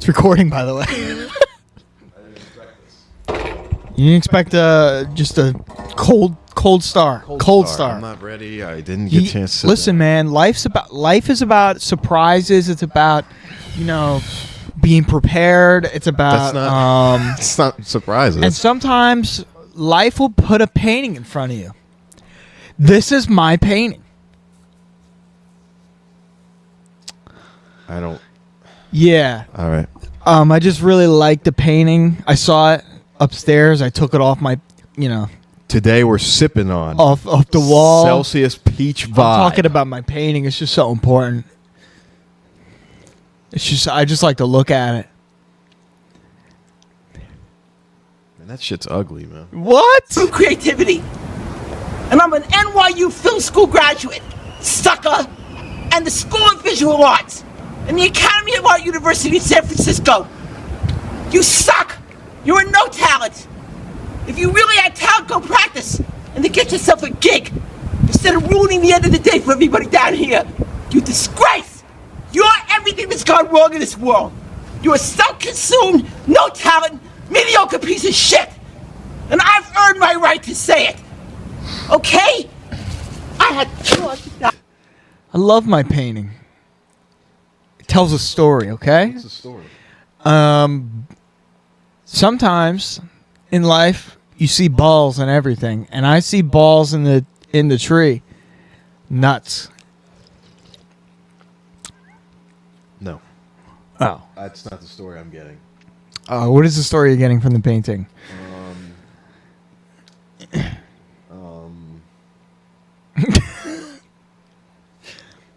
It's recording, by the way. I didn't expect this. You didn't expect just a cold start. Cold start. I'm not ready. I didn't get a chance to sit Listen, down. man. Life is about surprises. It's about, being prepared. It's about That's not. It's not surprising. and sometimes life will put a painting in front of you. This is my painting. I don't. Yeah. All right. I just really liked the painting. I saw it upstairs. I took it off my, Today we're sipping on off the wall. Celsius Peach Vibe. I'm talking about my painting. It's just so important. I just like to look at it. Man, that shit's ugly, man. What? Through creativity. And I'm an NYU film school graduate, sucker, and the School of Visual Arts, and the Academy of Art University in San Francisco. You suck. You're a no talent. If you really had talent, go practice and then get yourself a gig instead of ruining the end of the day for everybody down here. You disgrace. You're everything that's gone wrong in this world. You're a self-consumed, no talent, mediocre piece of shit. And I've earned my right to say it. Okay? I had I love my painting. It tells a story, okay? What's the story? Sometimes in life you see balls and everything, and I see balls in the tree. Nuts. No, Oh. that's not the story I'm getting. What is the story you're getting from the painting?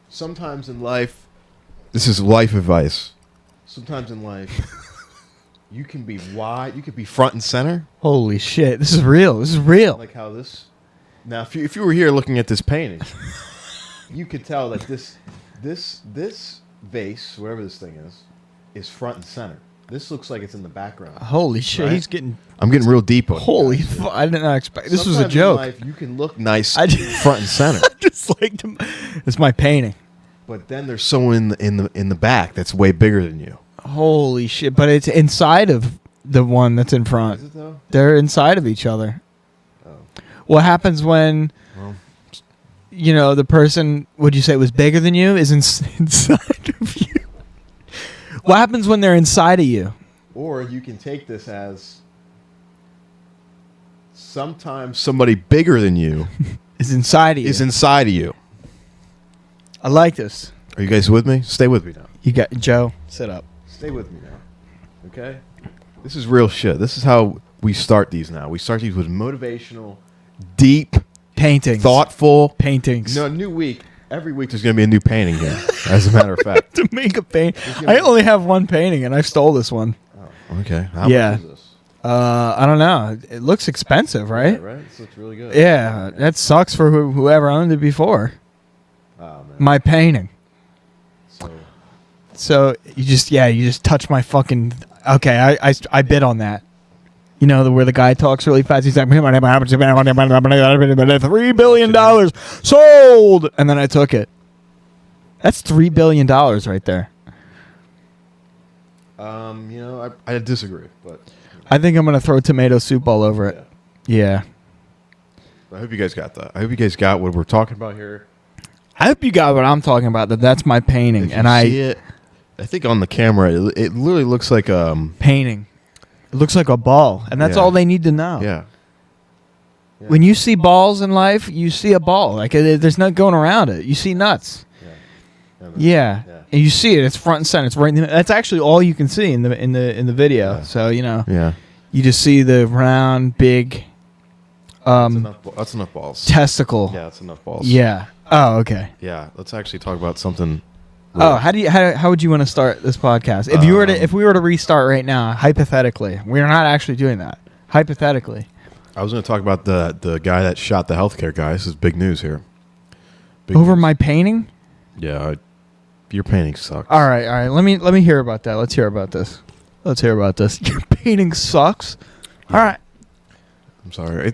Sometimes in life, this is life advice. Sometimes in life, you can be wide, you could be front and center, Holy shit. This is real. This is real. like how this. Now, if you were here looking at this painting, you could tell that this vase, whatever this thing is front and center. This looks like it's in the background. Holy shit. Right? He's getting... I'm getting real deep on it, Holy guys. I did not expect... This was a Sometimes in joke. life, you can look nice I just- front and center, Just like it's my painting. but then there's someone in the back that's way bigger than you. Holy shit. But it's inside of the one that's in front. Is it though? They're inside of each other. Oh. What happens when... Well, the person, would you say was bigger than you, is inside of you? What happens when they're inside of you? or you can take this as sometimes somebody bigger than you Is inside of you. is inside of you. I like this. Are you guys with me? Stay with me now. You got Joe. Sit up. Stay with me now. Okay? This is real shit. This is how we start these now. We start these with motivational, deep, Paintings. thoughtful. Paintings. No, new week. Every week there's going to be a new painting here, as a matter of fact. To make a paint. gonna I be- only have one painting, and I stole this one. Oh, okay. How Yeah. much is this? I don't know. It looks expensive, right? Yeah, right? This looks really good. Yeah, that sucks for whoever owned it before. Oh, man. My painting. So, So you just touch my fucking. Okay, I bid on that. You know where the guy talks really fast. He's like, $3 billion sold, and then I took it. That's $3 billion right there. I disagree, but I think I'm gonna throw tomato soup all over it. Yeah. I hope you guys got that. I hope you guys got what we're talking about here. I hope you got what I'm talking about. That's my painting, If you and see it, I think on the camera, it literally looks like painting. It looks like a ball, and that's Yeah. all they need to know. yeah. When you see balls in life, you see a ball. Like there's no going around it. You see nuts. Yeah. Yeah. And you see it. It's front and center. It's right in the, that's actually all you can see in the video. Yeah. So Yeah. you just see the round, big, That's enough balls. testicle. Yeah, that's enough balls. Yeah. Oh, okay. Yeah. Let's actually talk about something. Oh, how would you want to start this podcast? If we were to restart right now, hypothetically, we're not actually doing that. Hypothetically. I was going to talk about the guy that shot the healthcare guy. This is big news here. Big Over news. my painting? Yeah. Your painting sucks. All right. Let me hear about that. Let's hear about this. Your painting sucks. All right. I'm sorry.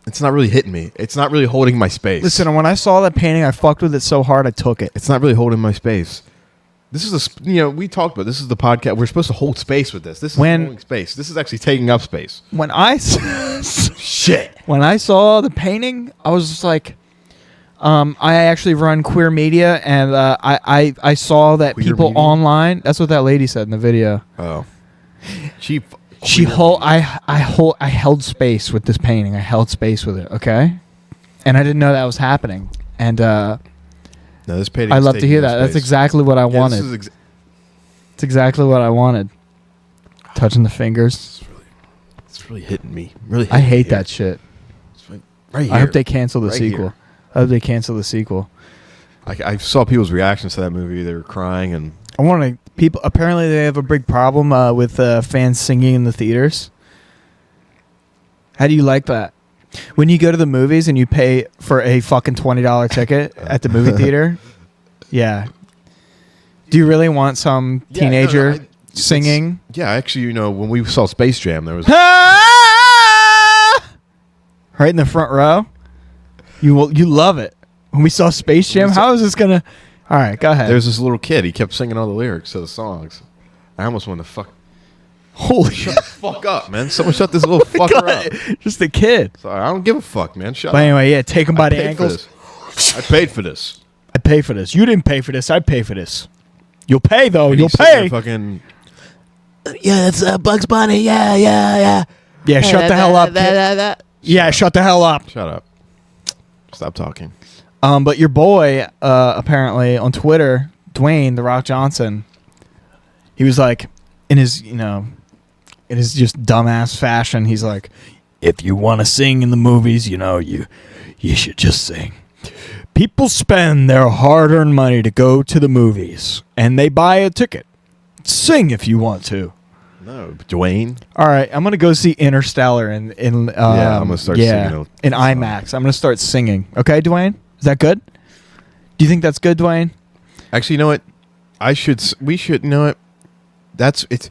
It's not really hitting me. It's not really holding my space. Listen, when I saw that painting, I fucked with it so hard I took it. It's not really holding my space. This is we talked about this is the podcast. We're supposed to hold space with this. This is holding space. This is actually taking up space. When I Shit. when I saw the painting, I was just like, I actually run queer media, and I saw that Queer people media? online. That's what that lady said in the video. Oh, I held space with this painting. I held space with it. Okay, and I didn't know that was happening. And No, this painting. I is love to taking hear up that. That's space. exactly what I Yeah, wanted. this is It's exactly what I wanted. Touching the fingers. it's really hitting me. Really, I hitting me hate here. that shit. It's right I here. hope they cancel the Right sequel. here. I hope they cancel the sequel. I saw people's reactions to that movie. They were crying, and I want to. People apparently they have a big problem with fans singing in the theaters. How do you like that? When you go to the movies and you pay for a fucking $20 ticket at the movie theater, yeah. Do you really want some Yeah, no, teenager it's- singing? yeah, actually, when we saw Space Jam, there was Right in the front row. You love it. When we saw Space Jam, how is this gonna? All right, go ahead. there's this little kid. He kept singing all the lyrics to the songs. I almost wanted to fuck. Holy Shut the fuck up, man! Someone shut this little fucker up. just a kid. Sorry, I don't give a fuck, man. Shut But up. anyway, yeah, take him by I the paid for ankles. this. I paid for this. I pay for this. You didn't pay for this. I pay for this. You'll pay though. And You'll he's sitting there pay. Fucking. Yeah, it's Bugs Bunny. Yeah. Yeah, shut the hell up. Kid. Yeah, shut the hell up. Shut up. Stop talking. But your boy, apparently on Twitter, Dwayne the Rock Johnson, he was like, in his just dumbass fashion, he's like, if you want to sing in the movies, you should just sing. People spend their hard-earned money to go to the movies, and they buy a ticket. Sing if you want to. No, Dwayne. All right, I'm gonna go see Interstellar in I'm gonna start singing in IMAX. I'm gonna start singing. Okay, Dwayne, is that good? Do you think that's good, Dwayne? Actually, you know what? We should. You know what? It's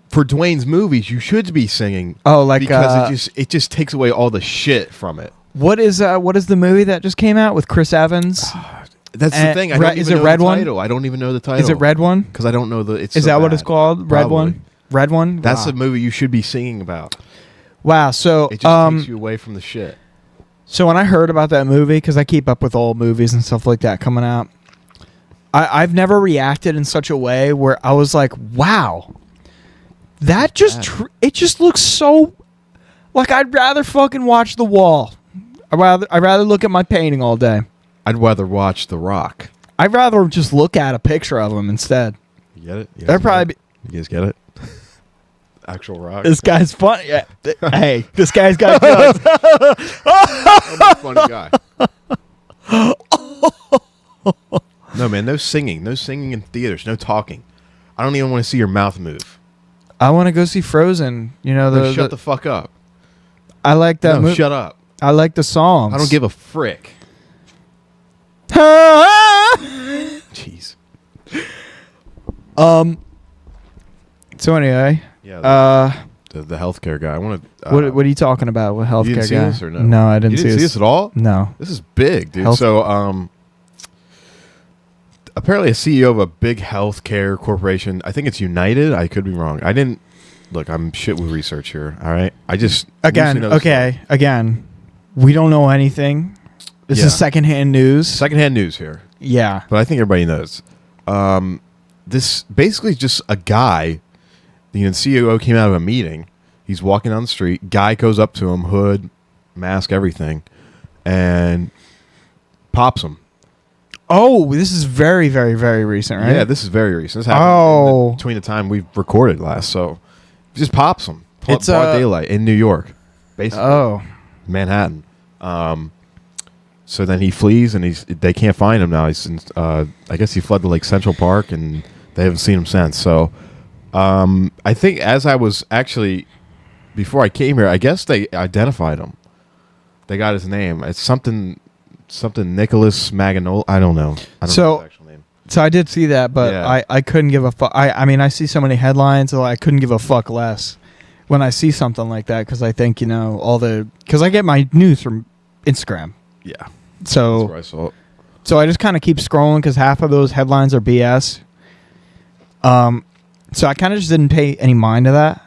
for Dwayne's movies. You should be singing. Oh, like because it just takes away all the shit from it. what is the movie that just came out with Chris Evans? That's the thing. I Re- don't is even it know Red the One? title. I don't even know the title. Is it Red One? Because I don't know the. It's Is so that what bad. it's called? Red Probably. One. Red One. That's wow. a movie you should be singing about. Wow. So It just takes you away from the shit. So when I heard about that movie, because I keep up with old movies and stuff like that coming out, I've never reacted in such a way where I was like, wow, that just it just looks so like I'd rather fucking watch The Wall. I'd rather look at my painting all day. I'd rather watch The Rock. I'd rather just look at a picture of him instead. You get it? You guys That'd probably get it? You guys get it? Actual Rock. This guy's funny. Yeah. Hey, this guy's got jokes. I'm a funny guy. No, man, no singing. No singing in theaters. No talking. I don't even want to see your mouth move. I want to go see Frozen. You know No, shut the fuck up. I like that No, movie. shut up. I like the songs. I don't give a frick. Jeez. So anyway, Yeah. The healthcare guy. I want to. what are you talking about with healthcare You didn't see guy? this or no? No, I didn't, You didn't see this at all? No. This is big, dude. Health- So, apparently a CEO of a big healthcare corporation. I think it's United. I could be wrong. I didn't look. I'm shit with research here. All right. I just Again, loosely know this okay. Again, we don't know anything. This Yeah. is secondhand news. Secondhand news here, Yeah. but I think everybody knows. This basically is just a guy. The CEO came out of a meeting. He's walking down the street. Guy goes up to him, hood, mask, everything, and pops him. Oh, this is very, very, very recent, right? Yeah, this is very recent. This happened Oh. between the time we've recorded last. So he just pops him. It's, broad daylight in New York, basically Oh. Manhattan. So then he flees, and they can't find him now. He's in, I guess he fled to like Central Park, and they haven't seen him since. So I think as I was actually before I came here, I guess they identified him. They got his name. It's something Nicholas Maganol. I don't know. I don't know his actual name. So I did see that, but Yeah. I couldn't give a fuck. I mean, I see so many headlines, so I couldn't give a fuck less when I see something like that, because I think, because I get my news from Instagram. Yeah, that's So where I saw it. So I just kind of keep scrolling because half of those headlines are BS. So I kind of just didn't pay any mind to that.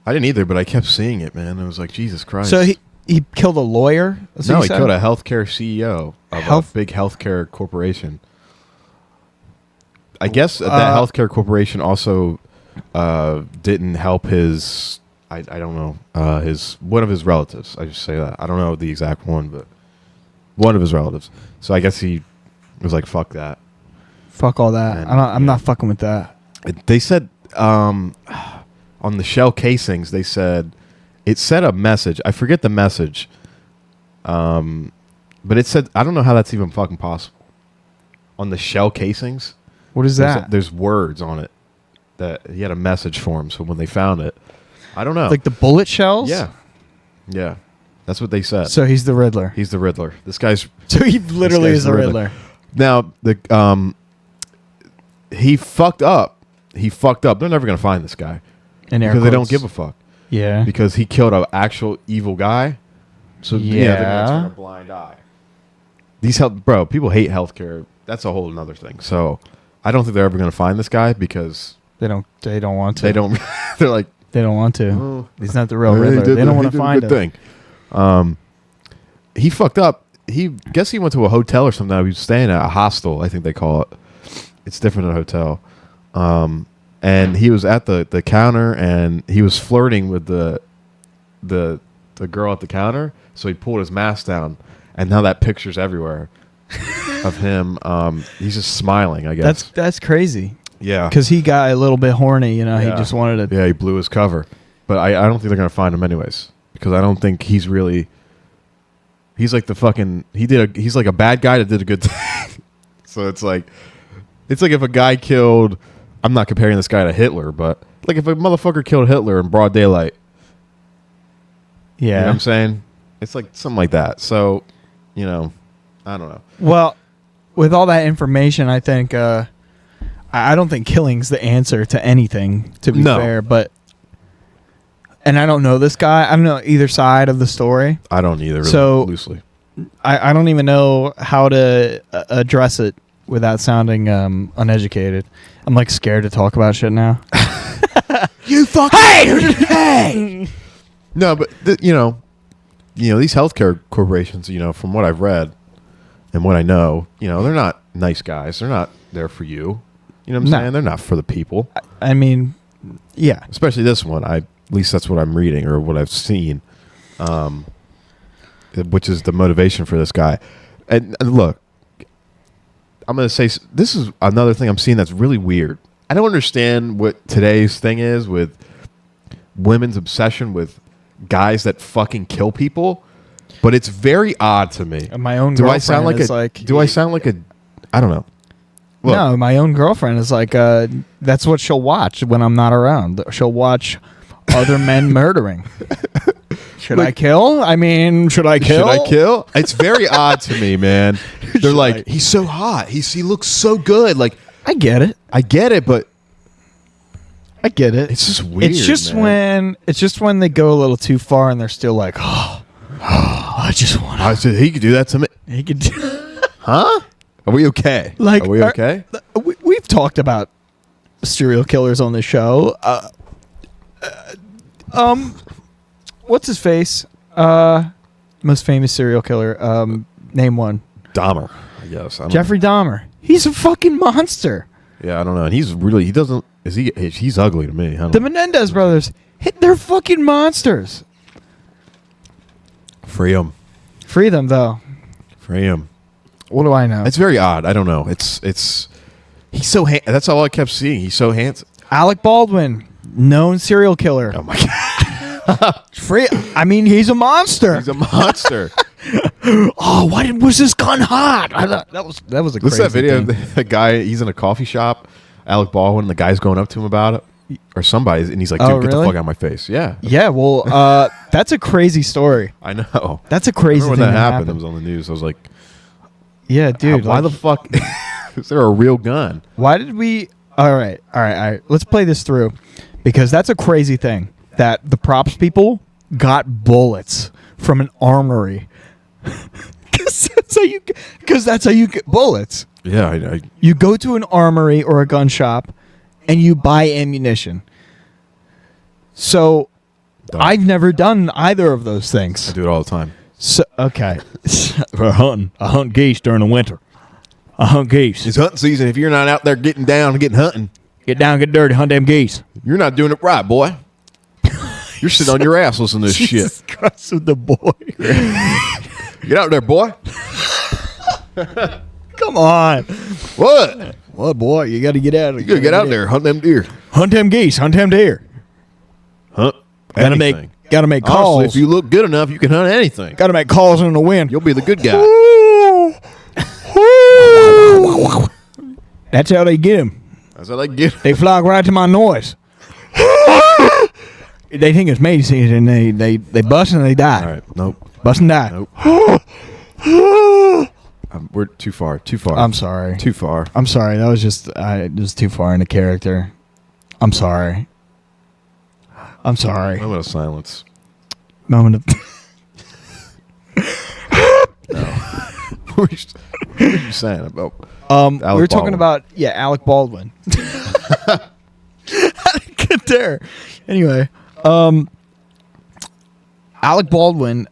I didn't either, but I kept seeing it, man. It was like, Jesus Christ. So he killed a lawyer? That's what No, you he said? killed a healthcare CEO of a big healthcare corporation. I guess that healthcare corporation also didn't help his. I don't know one of his relatives. I just say that. I don't know the exact one, but one of his relatives. So I guess he was like, "Fuck that." Fuck all that. And, I'm not fucking with that. They said on the shell casings, they said it said a message. I forget the message. But it said, I don't know how that's even fucking possible. On the shell casings, What is that? there's words on it that he had a message for him. So when they found it, I don't know. Like the bullet shells? Yeah. Yeah. That's what they said. So he's the Riddler. He's the Riddler. This guy's So he literally guy's is the Riddler. Now he fucked up. He fucked up. They're never gonna find this guy because they don't give a fuck. Yeah. Because he killed an actual evil guy. So they're gonna turn a blind eye. People hate healthcare. That's a whole another thing. So I don't think they're ever gonna find this guy because They don't want to. they don't. They're like, They don't want to. Oh. He's not the real Riddler. They don't want to find him. Thing. He fucked up. He went to a hotel or something. He was staying at a hostel. I think they call it. It's different than a hotel. And he was at the counter and he was flirting with the girl at the counter. So he pulled his mask down, and now that picture's everywhere of him. He's just smiling, I guess. That's crazy. Yeah. Because he got a little bit horny. He just wanted to. Yeah, he blew his cover. But I don't think they're going to find him anyways. Because I don't think he's really... He's like the fucking... He's like a bad guy that did a good thing. So it's like if a guy killed... I'm not comparing this guy to Hitler, but like if a motherfucker killed Hitler in broad daylight. Yeah. You know what I'm saying? It's like something like that. So, I don't know. Well, with all that information, I think... I don't think killing's the answer to anything, to be fair, but... And I don't know this guy. I don't know either side of the story. I don't either, really, So- loosely. I don't even know how to address it without sounding uneducated. I'm like scared to talk about shit now. You fucking... Hey! No, but, these healthcare corporations, from what I've read and what I know, they're not nice guys. They're not there for you. You know what I'm No. saying? They're not for the people. I mean, yeah. Especially this one. At least that's what I'm reading or what I've seen, which is the motivation for this guy. And look, I'm going to say this is another thing I'm seeing that's really weird. I don't understand what today's thing is with women's obsession with guys that fucking kill people, but it's very odd to me. My own Do I girlfriend sound like is a? like... Do I sound like a? I don't know. Look, No, my own girlfriend is like, that's what she'll watch when I'm not around. She'll watch other men murdering. Should I kill? I mean, should I kill? Should I kill? It's very odd to me, man. They're Should like, I- he's so hot. He looks so good. Like, I get it. I get it, but I get it. it's just weird. It's just when they go a little too far and they're still like, I just want I said he could do that to me, to. He could do. huh? Are we okay? Like, are we okay? We've talked about serial killers on the show. What's his face? Most famous serial killer. Name one. Dahmer, I guess. I don't Jeffrey Dahmer. He's a fucking monster. know. Yeah, I don't know. And he's really. He doesn't. Is he? He's ugly to me. I don't The Menendez brothers. They're fucking monsters. Free him. Free them though. Free him. What do I know? It's very odd. I don't know. It's. He's so. That's all I kept seeing. He's so handsome. Alec Baldwin, known serial killer. Oh my god. Free. I mean, he's a monster. He's a monster. Oh, why was this gun hot? I thought that was a What's crazy that video? thing. The guy, he's in a coffee shop, Alec Baldwin, and the guy's going up to him about it, or somebody, and he's like, "Dude, Oh, get the really? fuck out of my face!" Yeah, Yeah, well, that's a crazy story. I know. That's a crazy Remember thing when that that happened? It was on the news. I was like, Yeah, dude. why like, the fuck is there a real gun? Why did we? All right. Let's play this through, because that's a crazy thing that the props people got bullets from an armory. Because that's how you get bullets. Yeah, I You go to an armory or a gun shop, and you buy ammunition. So Done. I've never done either of those I things. do it all the time. So okay, for hunting, I hunt geese during the winter. I hunt geese. It's hunting season. If you're not out there getting down and getting hunting, Get down, get dirty, hunt them geese. you're not doing it right, boy. You're sitting on your ass listening to this Jesus shit. Christ with the boy. Get out there, boy. Come on. What? What, boy? You got to get out. You gotta get out there, hunt them deer. Hunt them geese. Hunt them deer. Hunt Gotta anything. make calls. Honestly, if you look good enough, you can hunt anything. Got to make calls in the wind. You'll be the good guy. That's how they get him. That's how they get. They flock right to my noise. They think it's mating season and they bust and they die. All right. Nope. Bust and die. Nope. We're too far. Too far. I'm sorry. Too far. I'm sorry. That was just it was too far into character. I'm sorry. I'm sorry. Moment of silence. Moment of What were you saying about? we Alec were talking Baldwin. about Alec Baldwin. How did it get there? Anyway, Alec Baldwin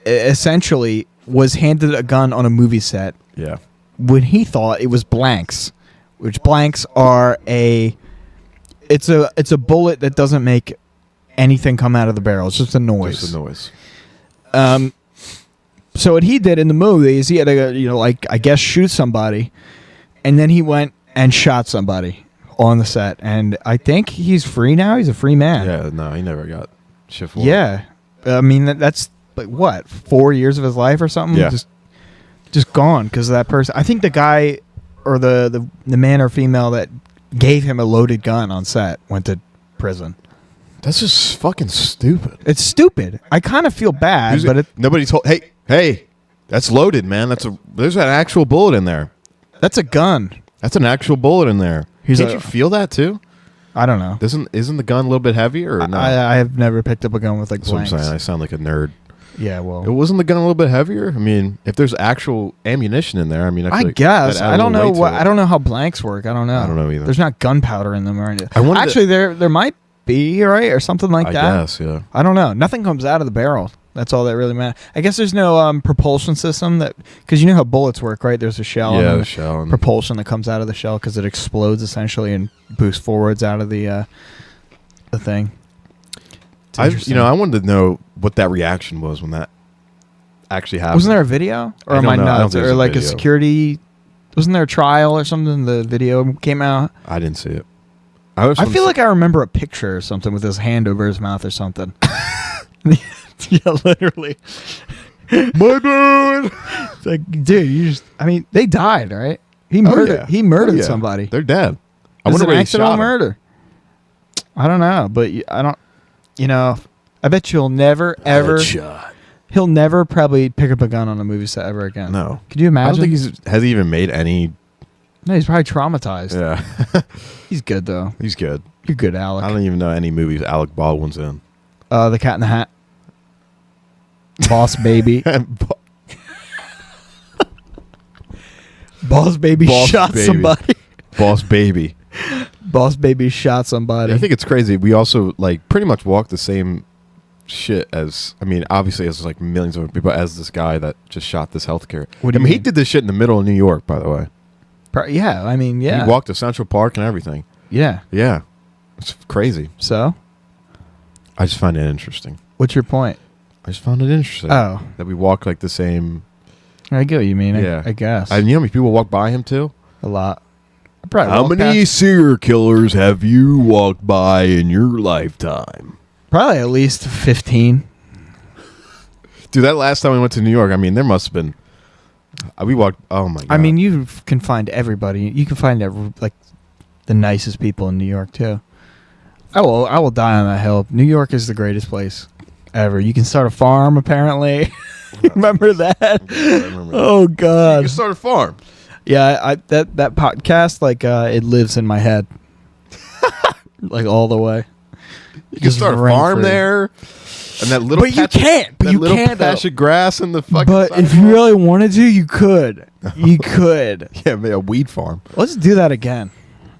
essentially was handed a gun on a movie set Yeah. when he thought it was blanks, which blanks are it's a bullet that doesn't make anything come out of the barrel. It's just a noise. Just a noise. So what he did in the movie is he had to, I guess, shoot somebody, and then he went and shot somebody on the set. And I think he's free now. He's a free man. Yeah. No, he never got shit for it. Yeah. I mean, that's like what, 4 years of his life or something? Yeah. Just gone because of that person. I think the guy or the man or female that gave him a loaded gun on set went to prison. That's just fucking stupid. It's stupid. I kind of feel bad, but Nobody told. Hey, that's loaded, man. There's an actual bullet in there. that's a gun. That's an actual bullet in there. He's Can't a- you feel that too? I don't know. Isn't the gun a little bit heavier or no? I have never picked up a gun with like That's what I'm blanks. saying. I sound like a nerd. Yeah, well, It wasn't the gun a little bit heavier? I mean, if there's actual ammunition in there, I mean, I, I feel like guess that add I a don't little know weight to what it. I don't know how blanks work. I don't know. I don't know either. There's not gunpowder in them or anything. I wanted to- Actually, there might be, right, or something like I that. guess, yeah. I don't know. Nothing comes out of the barrel. That's all that really matters. I guess there's no propulsion system because you know how bullets work, right? There's a shell. Yeah, and the shell and- propulsion that comes out of the shell because it explodes essentially and boosts forwards out of the thing. It's interesting. I wanted to know what that reaction was when that actually happened. Wasn't there a video, or I am don't I know. I don't nuts, think or there's a like a video. security? Wasn't there a trial or something? The video came out. I didn't see it. I feel like I remember a picture or something with his hand over his mouth or something. Yeah, literally. my bad. It's like, dude, they died, right? He murdered. He murdered somebody. They're dead. I It was wonder an where he accidental shot him. murder. I don't know, but I don't. I bet you'll never ever. Headshot. He'll never probably pick up a gun on a movie set ever again. No. Could you I imagine? don't think has he even made any. No, he's probably traumatized. Yeah. He's good though. He's good. You're good, Alec. I don't even know any movies Alec Baldwin's in. The Cat in the Hat. Boss Baby. Boss Baby Boss shot Baby. somebody. Boss Baby. Boss Baby shot somebody. I think it's crazy. We also pretty much walk the same shit as, obviously as like millions of people, as this guy that just shot this healthcare. What do you he mean? did this shit in the middle of New York, by the way. Yeah. He walked to Central Park and everything. Yeah. Yeah. It's crazy. So, I just find it interesting. what's your point? I just found it interesting. Oh, That we walk like the same. I get what you mean. Yeah. I guess. And you know how many people walk by him too? A lot. I probably How walked many past- serial killers have you walked by in your lifetime? Probably at least 15. Dude, that last time we went to New York, there must have been. We walked. Oh my god! You can find everybody. You can find the nicest people in New York too. I will die on that hill. New York is the greatest place ever. You can start a farm apparently. Remember that? I remember that. Oh You god. can start a farm. Yeah, that podcast it lives in my head. Like all the way. You can start a farm there, and that little. But you patch of- can't. But that you little can't, patch though. of grass in the fucking. But side if of the you farm. really wanted to, you could. You could. yeah, maybe a weed farm. Let's do that again.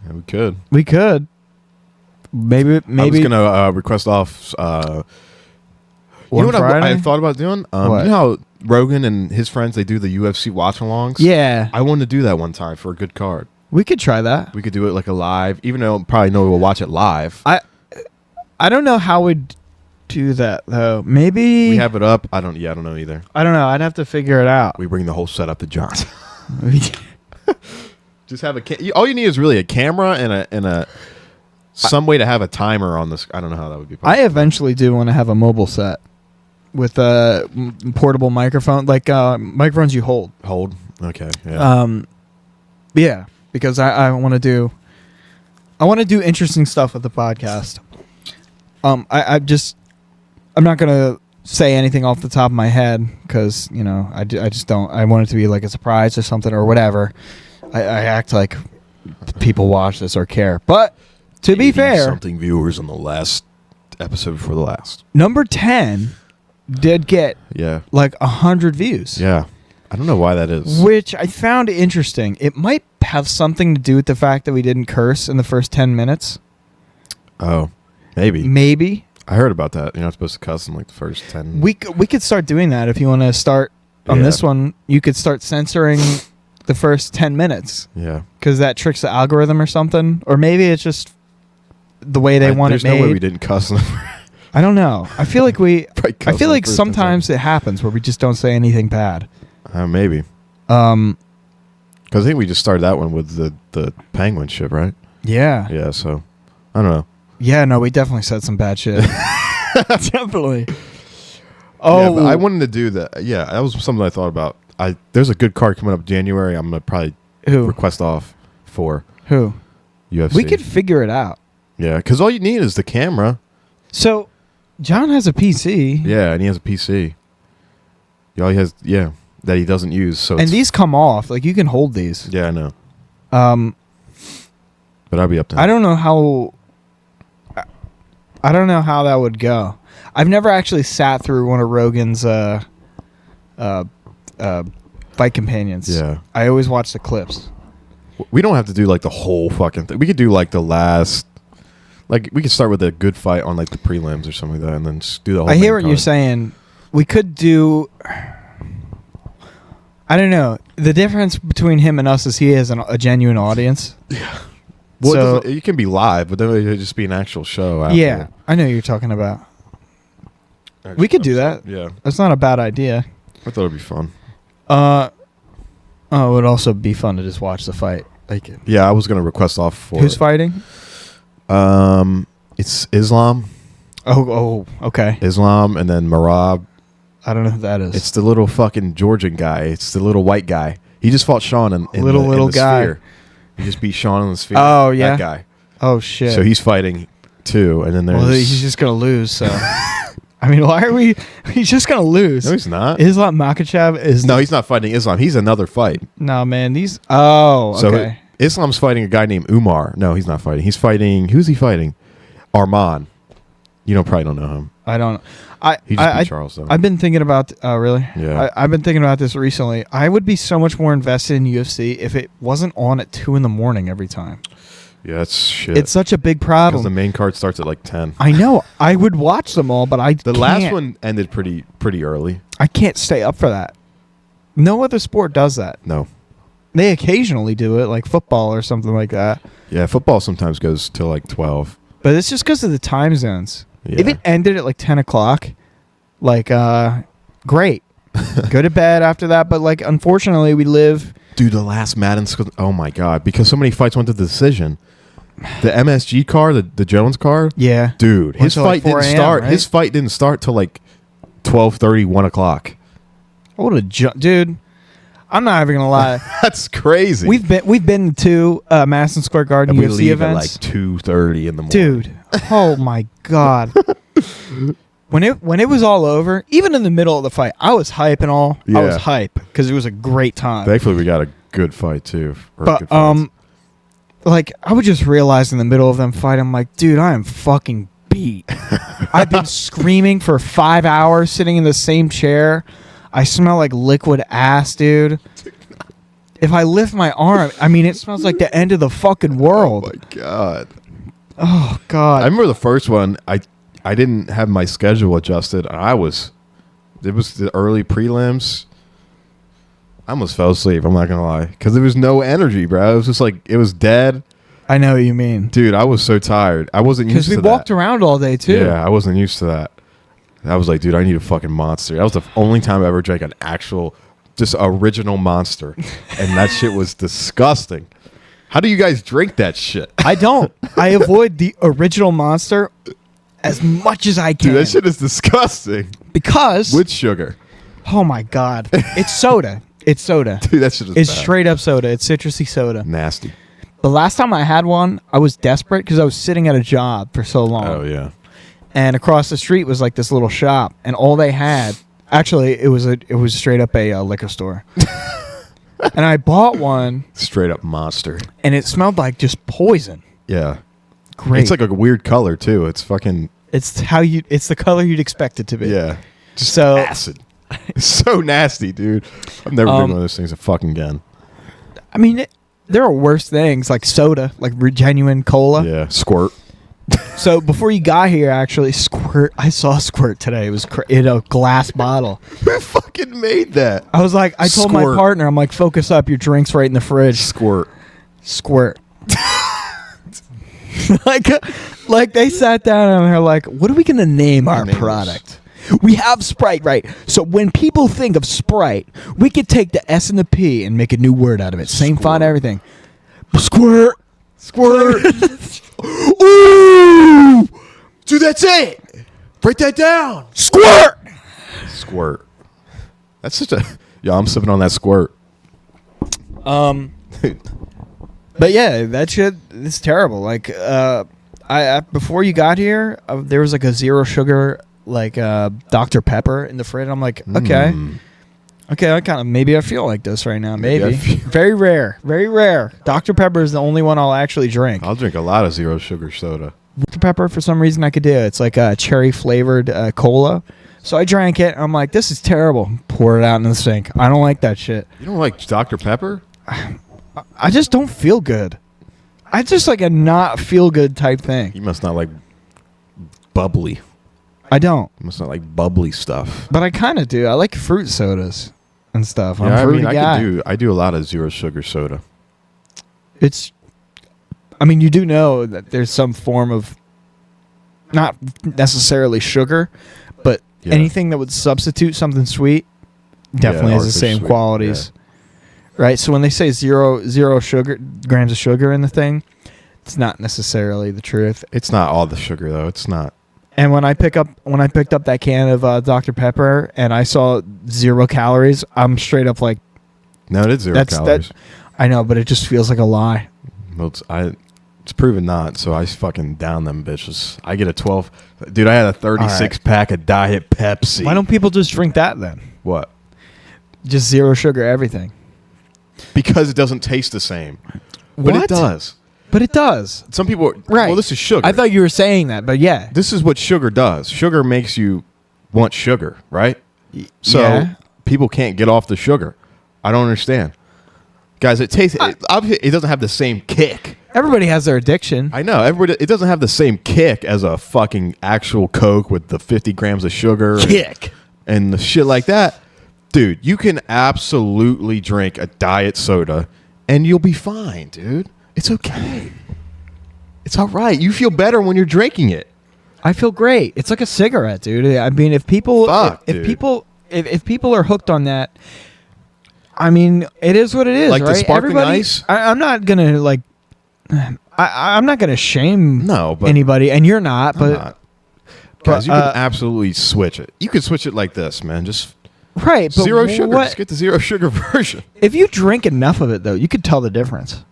Yeah, we could. We could. Maybe. I was gonna request off. You know what I thought about doing? What? You know how Rogan and his friends, they do the UFC watch-alongs? Yeah. I wanted to do that one time for a good card. We could try that. We could do it like a live, even though probably no one will watch it live. I don't know how we'd do that though. Maybe We have it up. I don't know either. I don't know. I'd have to figure it out. We bring the whole setup to John. Just have all you need is really a camera and a some way to have a timer on this. I don't know how that would be possible. I eventually do want to have a mobile set with a portable microphone, like microphones you hold. Hold. Okay. Yeah. Yeah, because I want to do interesting stuff with the podcast. I'm not gonna say anything off the top of my head because I just don't. I want it to be like a surprise or something or whatever. I act like people watch this or care, but to be fair, something viewers on the last episode before the last. number 10 did get Yeah. like 100 views. Yeah. I don't know why that is. Which I found interesting. It might have something to do with the fact that we didn't curse in the first 10 minutes. Oh, maybe. Maybe. I heard about that. You're not supposed to cuss in like the first 10. We could start doing that if you want to start on Yeah. this one. You could start censoring the first 10 minutes Yeah. because that tricks the algorithm or something. Or maybe it's just the way they want it There's made. no way we didn't cuss in the I don't know. I feel like Probably cuss I feel in the like first 10 sometimes it happens where we just don't say anything bad. Maybe. Um. Because I think we just started that one with the penguin ship, right? Yeah. Yeah, so I don't know. Yeah. No, we definitely said some bad shit. Definitely. Oh, Yeah, but I wanted to do that. Yeah, that was something I thought about. There's a good card coming up January. I'm going to probably who? request off for Who? UFC. We could figure it out. Yeah, because all you need is the camera. So, John has a PC. Yeah, and he has a PC. All he has, that he doesn't use. So And these come off. Like, you can hold these. Yeah, I know. But I'll be up to I don't know how that would go. I've never actually sat through one of Rogan's fight companions. Yeah. I always watch the clips. We don't have to do like the whole fucking thing. We could do like the last. Like, we could start with a good fight on like the prelims or something like that and then just do the whole I hear main what you're card. saying. We could do. I don't know. The difference between him and us is he has a genuine audience. Well, So- you can be live, but then it would just be an actual show. After. Yeah, I know what you're talking about. We could do that. Yeah. That's not a bad idea. I thought it'd be fun. Oh, it would also be fun to just watch the fight. Like, Yeah, I was going to request off for who's fighting? It's Islam, Okay. and then Marab. I don't know who that is. It's the little fucking Georgian guy. It's the little white guy. He just fought Sean in Little the guy. Sphere. He just beat Sean in the Sphere. Oh, yeah? That guy. oh shit. So he's fighting too, and then there's... well, he's just gonna lose. So, I mean, why are we? He's just gonna lose. No, he's not. Islam Makhachev is No, he's not fighting Islam. He's another fight. no man. These okay. So Islam's fighting a guy named Umar. No, he's not fighting. He's fighting... Who's he fighting? Arman. You probably don't know him. I don't. He just beat Charles, though. I've been thinking about. Really? Yeah. I've been thinking about this recently. I would be so much more invested in UFC if it wasn't on at 2 a.m. every time. Yeah, that's shit. It's such a big because problem. the main card starts at like 10. I know. I would watch them all, but The last one ended pretty early. I can't stay up for that. No other sport does that. No. They occasionally do it, like football or something like that. Yeah, football sometimes goes till like 12. But it's just because of the time zones. Yeah. If it ended at like 10 o'clock, like, great. Go to bed after that. But, like, unfortunately, we live. Dude, the last Madden... Oh, my God. Because so many fights went to the decision. The MSG card, the Jones card... Yeah. Dude, Went his till, like, fight 4 didn't a.m., start. right? His fight didn't start till like 12:30, 1 o'clock. What a dude. I'm not even gonna lie. That's crazy. We've been to Madison Square Garden and we UFC leave at events. like 2:30 in the morning. Dude, oh my god. When it was all over, even in the middle of the fight, I was hype and all. I was Yeah. hype because it was a great time. Thankfully, we got a good fight too. or good But fights. like I would just realize in the middle of them fight, I'm like, dude, I am fucking beat. I've been screaming for 5 hours, sitting in the same chair. I smell like liquid ass, dude. If I lift my arm, I mean, it smells like the end of the fucking Oh world. my god. Oh I God. remember the first one. I didn't have my schedule adjusted. It was the early prelims. I almost fell asleep. I'm not gonna lie, because there was no energy, bro. It was just like it was dead, I know what you mean. dude. I was so tired. I wasn't used Because to we walked that. around all day too. Yeah, I wasn't used to that. I was like, dude, I need a fucking Monster. That was the only time I ever drank an actual, just original Monster, and that shit was disgusting. How do you guys drink that shit? I don't. I avoid the original Monster as much as I can. Dude, that shit is disgusting. Because With sugar. oh my God, it's soda. It's soda. Dude, that shit is It's bad. straight up soda. It's citrusy soda. Nasty. The last time I had one, I was desperate because I was sitting at a job for so long. Oh, yeah. And across the street was like this little shop, and all they had, actually, it was straight up a liquor store. And I bought one, Straight up Monster. and it smelled like just poison. Yeah. Great. It's like a weird color, too. It's fucking, it's the color you'd expect it to be. yeah. Just So- acid. It's so nasty, dude. I'm never doing one of those things fucking again. I mean, there are worse things like soda, like genuine cola. Yeah. Squirt. So before you got here, actually, Squirt. I saw Squirt today. It was in a glass bottle. Who fucking made that? I was like, I told my Squirt. partner, I'm like, focus up. Your drink's right in the fridge. Squirt. Squirt. like they sat down and they're like, what are we gonna name our Names. product? We have Sprite, right? So when people think of Sprite, we could take the S and the P and make a new word out of it. Same font, everything. Squirt. Squirt. Ooh! Dude, that's it. Write that down. Squirt. Squirt. That's such a... Yo, I'm sipping on that squirt. But yeah, that shit is terrible. Like, I before you got here, there was like a zero sugar, like Dr. Pepper in the fridge. I'm like, okay, I kind of maybe I feel like this right now. Maybe I Maybe feel- very rare, very rare. Dr. Pepper is the only one I'll actually drink. I'll drink a lot of zero sugar soda. Dr. Pepper, for some reason, I could do. It's like a cherry flavored cola. So I drank it. I'm like, this is terrible. Pour it out in the sink. I don't like that shit. You don't like Dr. Pepper? I just don't feel good. I just like a not feel good type thing. You must not like bubbly. I don't. You must not like bubbly stuff. But I kind of do. I like fruit sodas and stuff. I'm Yeah, a I fruity mean, guy. I do a lot of zero sugar soda. It's. I mean, you do know that there's some form of, not necessarily sugar, but Yeah. anything that would substitute something sweet definitely has the artificial same sweet, qualities, right? So when they say zero sugar grams of sugar in the thing, it's not necessarily the truth. It's not all the sugar though. It's not. And when I picked up that can of Dr. Pepper and I saw 0 calories, I'm straight up like, No, it is zero That's calories. that. I know, but it just feels like a lie. Well, it's proven not. So I fucking down them bitches. I get a 12. Dude, I had a 36 pack of Diet Pepsi. Why don't people just drink that then? What? Just 0 sugar everything. Because it doesn't taste the same. But What? it does. But it does. Some people. Right. Well, this is sugar. I thought you were saying that, but yeah. This is what sugar does. Sugar makes you want sugar, right? So yeah. people can't get off the sugar. I don't understand. Guys, it tastes. Obviously, it doesn't have the same kick. Everybody has their addiction. I know. Everybody. It doesn't have the same kick as a fucking actual Coke with the 50 grams of sugar. And the shit like that. Dude, you can absolutely drink a diet soda and you'll be fine, dude. It's okay. It's all right. You feel better when you're drinking it. I feel great. It's like a cigarette, dude. I mean, if people, Fuck, if dude. people, if people are hooked on that, I mean, it is what it is, Like the right? sparkling ice? I'm not gonna like. I'm not gonna shame No, but anybody, and you're not. I'm But not. Guys, you can uh, absolutely switch it. You can switch it like this, man. Just right, but zero sugar. what- Just get the zero sugar version. if you drink enough of it, though, you could tell the difference.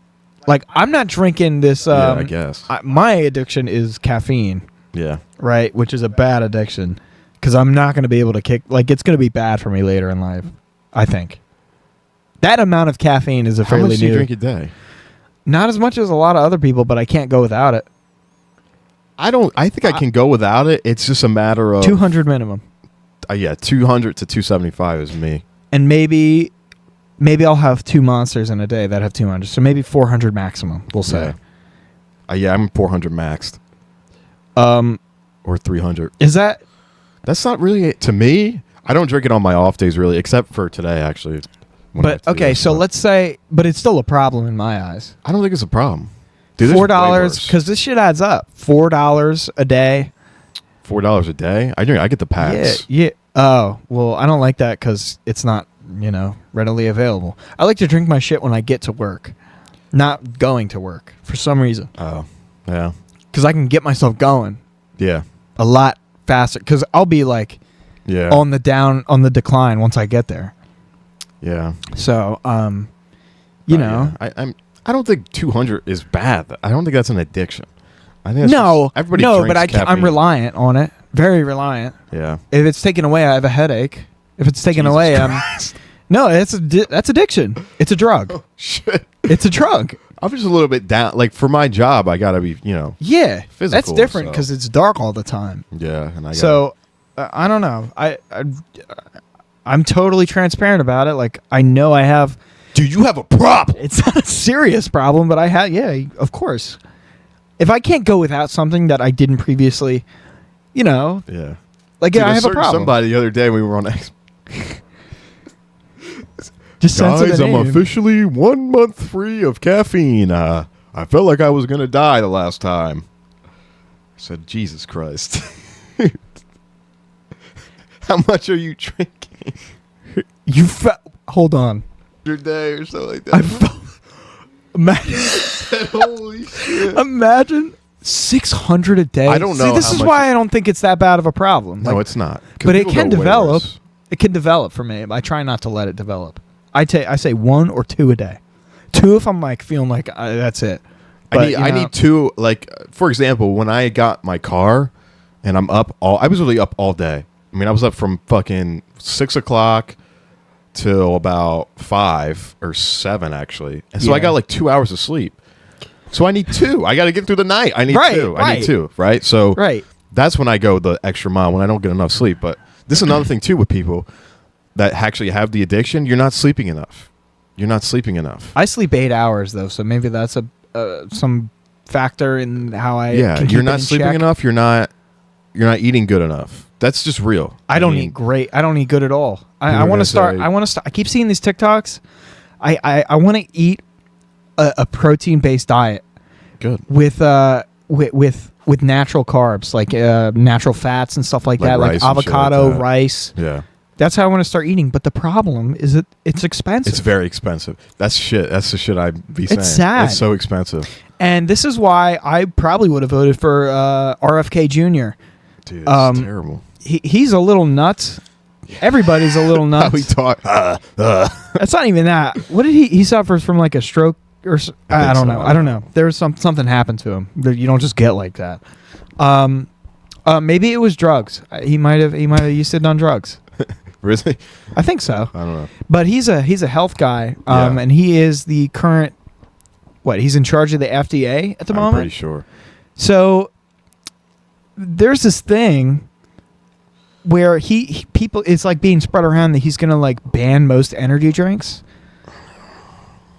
Like, I'm not drinking this. Yeah, I guess. My addiction is caffeine, Yeah. right? Which is a bad addiction because I'm not going to be able to kick. Like, it's going to be bad for me later in life. I think that amount of caffeine is a How fairly much do you new. drink a day? Not as much as a lot of other people, but I can't go without it. I don't. I think I can go without it. It's just a matter of 200 minimum, Yeah, 200 to 275 is me. and maybe maybe I'll have 2 monsters in a day that have 200. So maybe 400 maximum, we'll say. Yeah, I'm 400 maxed. Or 300. Is that... That's not really to me. I don't drink it on my off days really, except for today actually. when I have But, to do okay, this so stuff. let's say... But it's still a problem in my eyes. I don't think it's a problem. Dude, there's way $4, worse. because this shit adds up. $4 a day. $4 a day. I get the packs. Yeah. Oh, well, I don't like that because it's not, readily available. I like to drink my shit when I get to work, not going to work for some reason. Oh, yeah, Because I can get myself going yeah, a lot faster. Because I'll be like yeah, on the decline once I get there. yeah. So, Yeah. I don't think 200 is bad. I don't think that's an addiction. I think that's no, just, everybody no, drinks but I'm caffeine. reliant on it. Very reliant. Yeah. If it's taken away, I have a headache. If it's taken Jesus away, Christ. no, that's addiction. It's a drug. Shit. It's a drug. I'm just a little bit down. Like for my job, I gotta be, Yeah, that's Physical, different so. because it's dark all the time. yeah. And I So I don't know. I'm totally transparent about it. Like I know I have. dude, you have a problem. It's not a serious problem, but I have. Yeah, of course. If I can't go without something that I didn't previously, Yeah. like Dude, I I have a searched problem. somebody the other day. We were on X. Just censor Guys, the I'm name. officially 1 month free of caffeine. I felt like I was gonna die the last time. I said, Jesus Christ. How much are you drinking? Hold on. Your day or something like I that? felt. Imagine, Holy shit. imagine 600 a day. I don't know See, this how is much why I don't think it's that bad of a problem. No, Like, it's not. 'Cause but it people can go way develop. worse. It can develop for me. I try not to let it develop. I say 1 or 2 a day. 2 if I'm like feeling like that's it. But, I need two. Like for example, when I got my car, and I was really up all day. I mean, I was up from fucking 6 o'clock till about 5 or 7 actually, and so I Yeah. got like 2 hours of sleep. So I need 2. I got to get through the night. I need Right, 2. I right. need 2. Right. So Right. that's when I go the extra mile when I don't get enough sleep. But this is another thing too with people that actually have the addiction. You're not sleeping enough. You're not sleeping enough. I sleep 8 hours though, so maybe that's some factor in how I. Yeah, can keep you're it not in sleeping check. enough. You're not eating good enough. That's just real. I don't mean, eat great. I don't eat good at all. I People are want gonna to start. say- I want to start. I keep seeing these TikToks. I want to eat a protein based diet Good. with natural carbs like natural fats and stuff like Like that, like rice and shit like avocado, that. rice. Yeah. That's how I want to start eating. But the problem is that it's expensive. It's very expensive. That's shit. That's the shit I'd be saying. sad. It's so expensive. And this is why I probably would have voted for RFK Jr. Dude, it's Um, terrible. He's a little nuts. Everybody's a little How we nuts. talk. That's not even that. What did he suffers from like a stroke or I don't so. know. I don't know. There was something happened to him that you don't just get like that. Maybe it was drugs. He might have used it on drugs. Really? I think so. I don't know. But he's a health guy, Yeah. and he is the current. He's in charge of the FDA at the I'm moment. pretty sure. So there's this thing where people it's like being spread around that he's gonna like ban most energy drinks.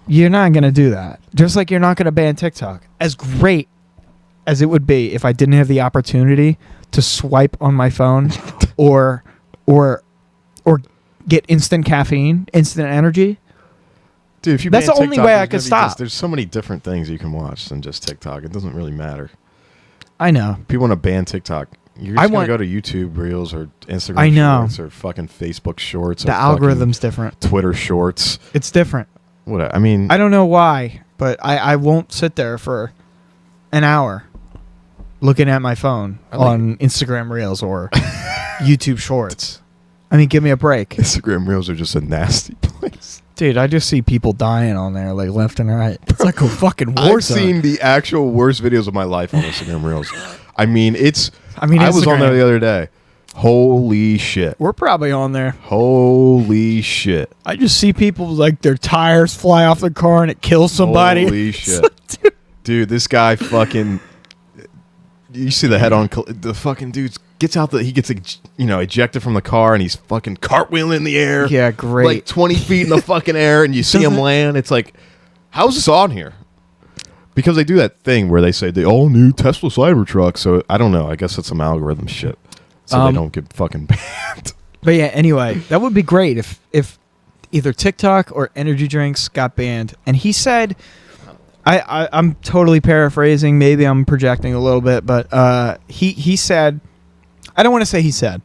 You're not gonna do that. Just like you're not gonna ban TikTok. As great as it would be if I didn't have the opportunity to swipe on my phone or get instant caffeine, instant energy. Dude, if you That's ban the only TikTok, way there's I could gonna be stop. there's so many different things you can watch than just TikTok. It doesn't really matter. I know. People want to ban TikTok. You're I just want- going to go to YouTube Reels or Instagram I know. Shorts or fucking Facebook Shorts. The or fucking algorithm's different. Twitter Shorts. It's different. What? I mean, I don't know why, but I won't sit there for an hour looking at my phone I like- on Instagram Reels or YouTube Shorts. I mean, give me a break. Instagram Reels are just a nasty place. Dude, I just see people dying on there like left and right. It's like a fucking war I've zone. seen the actual worst videos of my life on Instagram Reels. I mean, I was on Instagram. there the other day. Holy shit. We're probably on there. Holy shit. I just see people like their tires fly off the car and it kills somebody. Holy It's shit. like, dude, Dude, this guy fucking You see the head-on, the fucking dude gets out he gets ejected from the car, and he's fucking cartwheeling in the air. Yeah, great. Like 20 feet in the fucking air, and you see him land. It's like, how's this on here? Because they do that thing where they say the all-new Tesla Cybertruck. So I don't know. I guess it's some algorithm shit, so they don't get fucking banned. But yeah, anyway, that would be great if either TikTok or energy drinks got banned. And he said, I'm totally paraphrasing. Maybe I'm projecting a little bit, but he said, I don't want to say he said.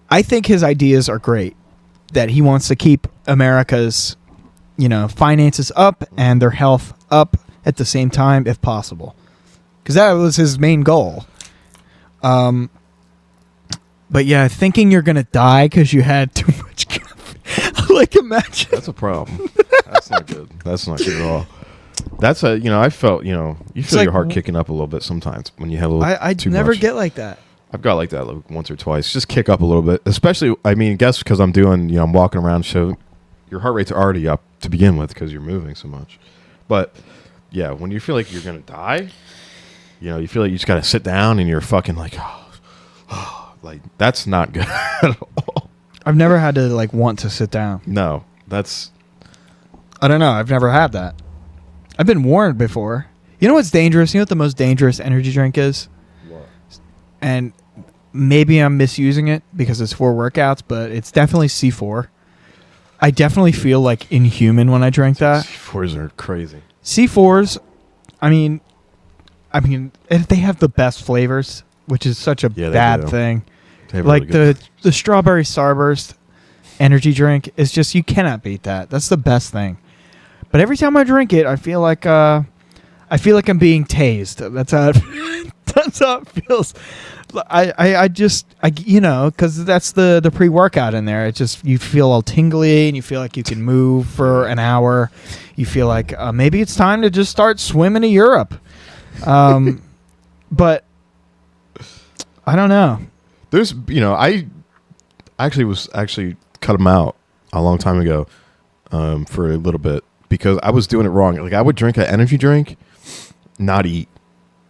I think his ideas are great. That he wants to keep America's, finances up and their health up at the same time, if possible, because that was his main goal. But yeah, thinking you're gonna die because you had too much caffeine. Like, imagine. That's a problem. That's not good. That's not good at all. That's I felt, you feel like your heart kicking up a little bit sometimes when you have a little I too never much. get like that. I've got like that like once or twice. Just kick up a little bit. Especially, guess because I'm doing, I'm walking around, so your heart rate's already up to begin with because you're moving so much. But yeah, when you feel like you're gonna die, you feel like you just gotta sit down and you're fucking like, like that's not good at all. I've never had to want to sit down. No, that's. I don't know. I've never had that. I've been warned before. You know what's dangerous? You know what the most dangerous energy drink is? What? And maybe I'm misusing it because it's for workouts, but it's definitely C4. I definitely feel like inhuman when I drink that. C4s are crazy. C4s, I mean, they have the best flavors, which is such a Yeah, they bad do. thing. They have Like really good- the strawberry Starburst energy drink is just, you cannot beat that. That's the best thing. But every time I drink it, I feel like I'm being tased. That's how that's how it feels. Because that's the pre-workout in there. It's just, you feel all tingly and you feel like you can move for an hour. You feel like maybe it's time to just start swimming to Europe. But I don't know. There's, I actually cut them out a long time ago for a little bit because I was doing it wrong. Like I would drink an energy drink, not eat.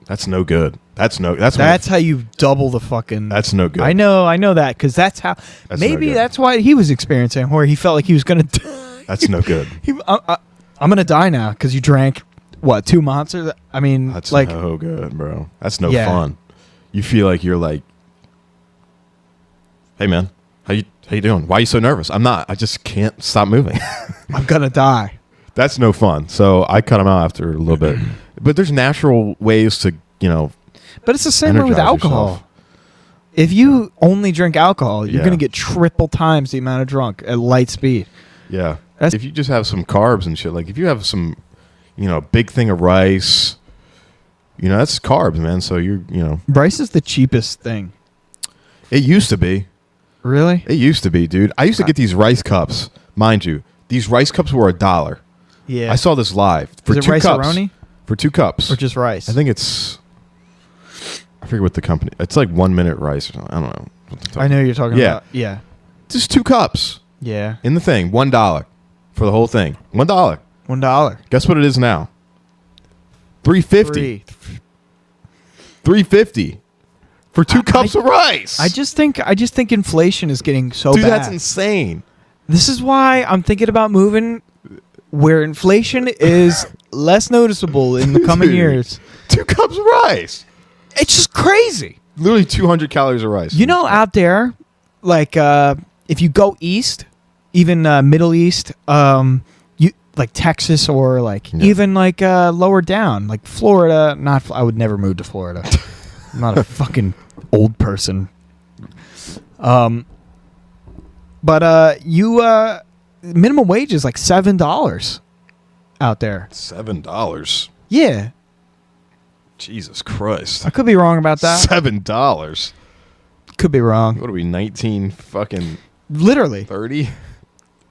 That's no good. That's how you double the fucking. That's no good. I know that because that's how. That's Maybe no good. that's why he was experiencing, where he felt like he was gonna die. That's no good. I'm gonna die now because you drank what, 2 monsters? I mean, That's like, no good, bro. That's no Yeah. fun. You feel like you're like, hey man, how you doing? Why are you so nervous? I'm not. I just can't stop moving. I'm gonna die. That's no fun. So I cut them out after a little bit. But there's natural ways to, But it's the same way with energize alcohol. yourself. If you only drink alcohol, you're Yeah. gonna get triple times the amount of drunk at light speed. Yeah. That's- If you just have some carbs and shit, like if you have some, big thing of rice, that's carbs, man. So Rice is the cheapest thing. it used to be. Really? It used to be, dude. I used to get these rice cups. Mind you, these rice cups were $1. Yeah. I saw this live for Is it 2 cups. Rice-A-Roni? For 2 cups. Or just rice? I think it's. I forget what the company. It's like 1 minute rice or something. I don't know. What they're talking I know you're talking Yeah. about. Yeah. Just 2 cups Yeah. in the thing. $1 for the whole thing. $1. $1. Guess what it is now? $3.50. $3.50 for 2 cups of rice. I just think inflation is getting so Dude, bad. that's insane. This is why I'm thinking about moving where inflation is less noticeable in the coming Dude. years. 2 cups of rice. It's just crazy. Literally 200 calories of rice. Out there, like if you go east, even Middle East, you like Texas or like even like lower down, like Florida. I would never move to Florida. I'm not a fucking old person. But minimum wage is like $7 out there. $7. Yeah, Jesus Christ. I could be wrong about that. $7. Could be wrong. What are we, 19 fucking Literally. 30?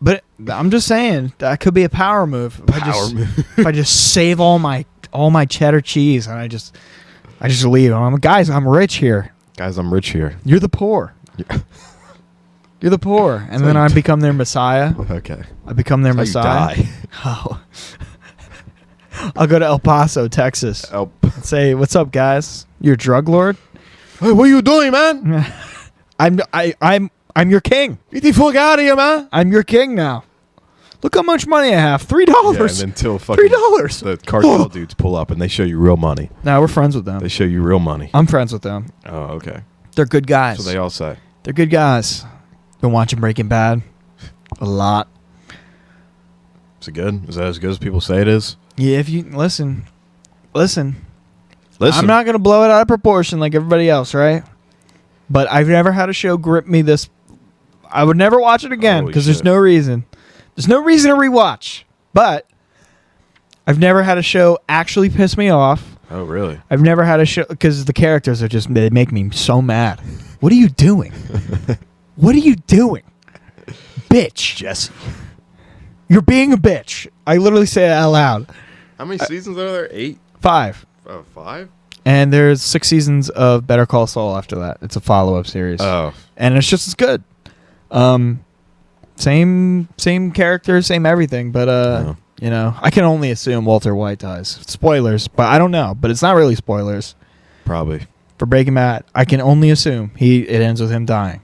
But I'm just saying that could be a power move. If I just save all my cheddar cheese and I just leave. I'm rich here. Guys, I'm rich here. You're the poor. Yeah. You're the poor, and then I become their messiah. Okay. I become their That's how messiah. you die. Oh. I'll go to El Paso, Texas. Oh. And say, "What's up, guys? You're a drug lord? Hey, what are you doing, man? I'm your king. Get the fuck out of here, man. I'm your king now. Look how much money I have. $3. Yeah, and until fucking $3. the cartel dudes pull up and they show you real money. Now we're friends with them. They show you real money. I'm friends with them. Oh, okay. They're good guys. So they all say. They're good guys. Been watching Breaking Bad a lot. Is it good? Is that as good as people say it is? Yeah, if you listen. Listen. I'm not gonna blow it out of proportion like everybody else, right? But I've never had a show grip me this. I would never watch it again Holy because there's shit. no reason. There's no reason to rewatch. But I've never had a show actually piss me off. Oh, really? I've never had a show because the characters are just they make me so mad. What are you doing? What are you doing, bitch? Jesse. You're being a bitch. I literally say it out loud. How many seasons are there? 8? 5. 5? And there's 6 seasons of Better Call Saul after that. It's a follow-up series. Oh. And it's just as good. Same character, same everything, but Oh. you know, I can only assume Walter White dies. Spoilers, but I don't know. But it's not really spoilers Probably. for Breaking Bad. I can only assume it ends with him dying.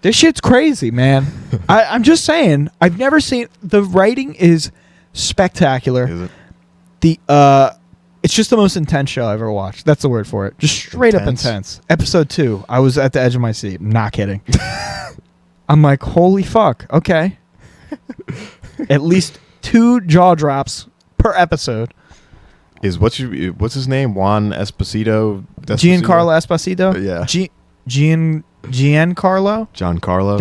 This shit's crazy, man. I'm just saying. I've never seen the writing is spectacular. Is it? It's just the most intense show I've ever watched. That's the word for it. Just straight up intense. Episode 2, I was at the edge of my seat. I'm not kidding. I'm like, holy fuck. Okay. At least 2 jaw drops per episode. What's his name? Juan Esposito? Giancarlo Esposito? Yeah. Giancarlo? Giancarlo?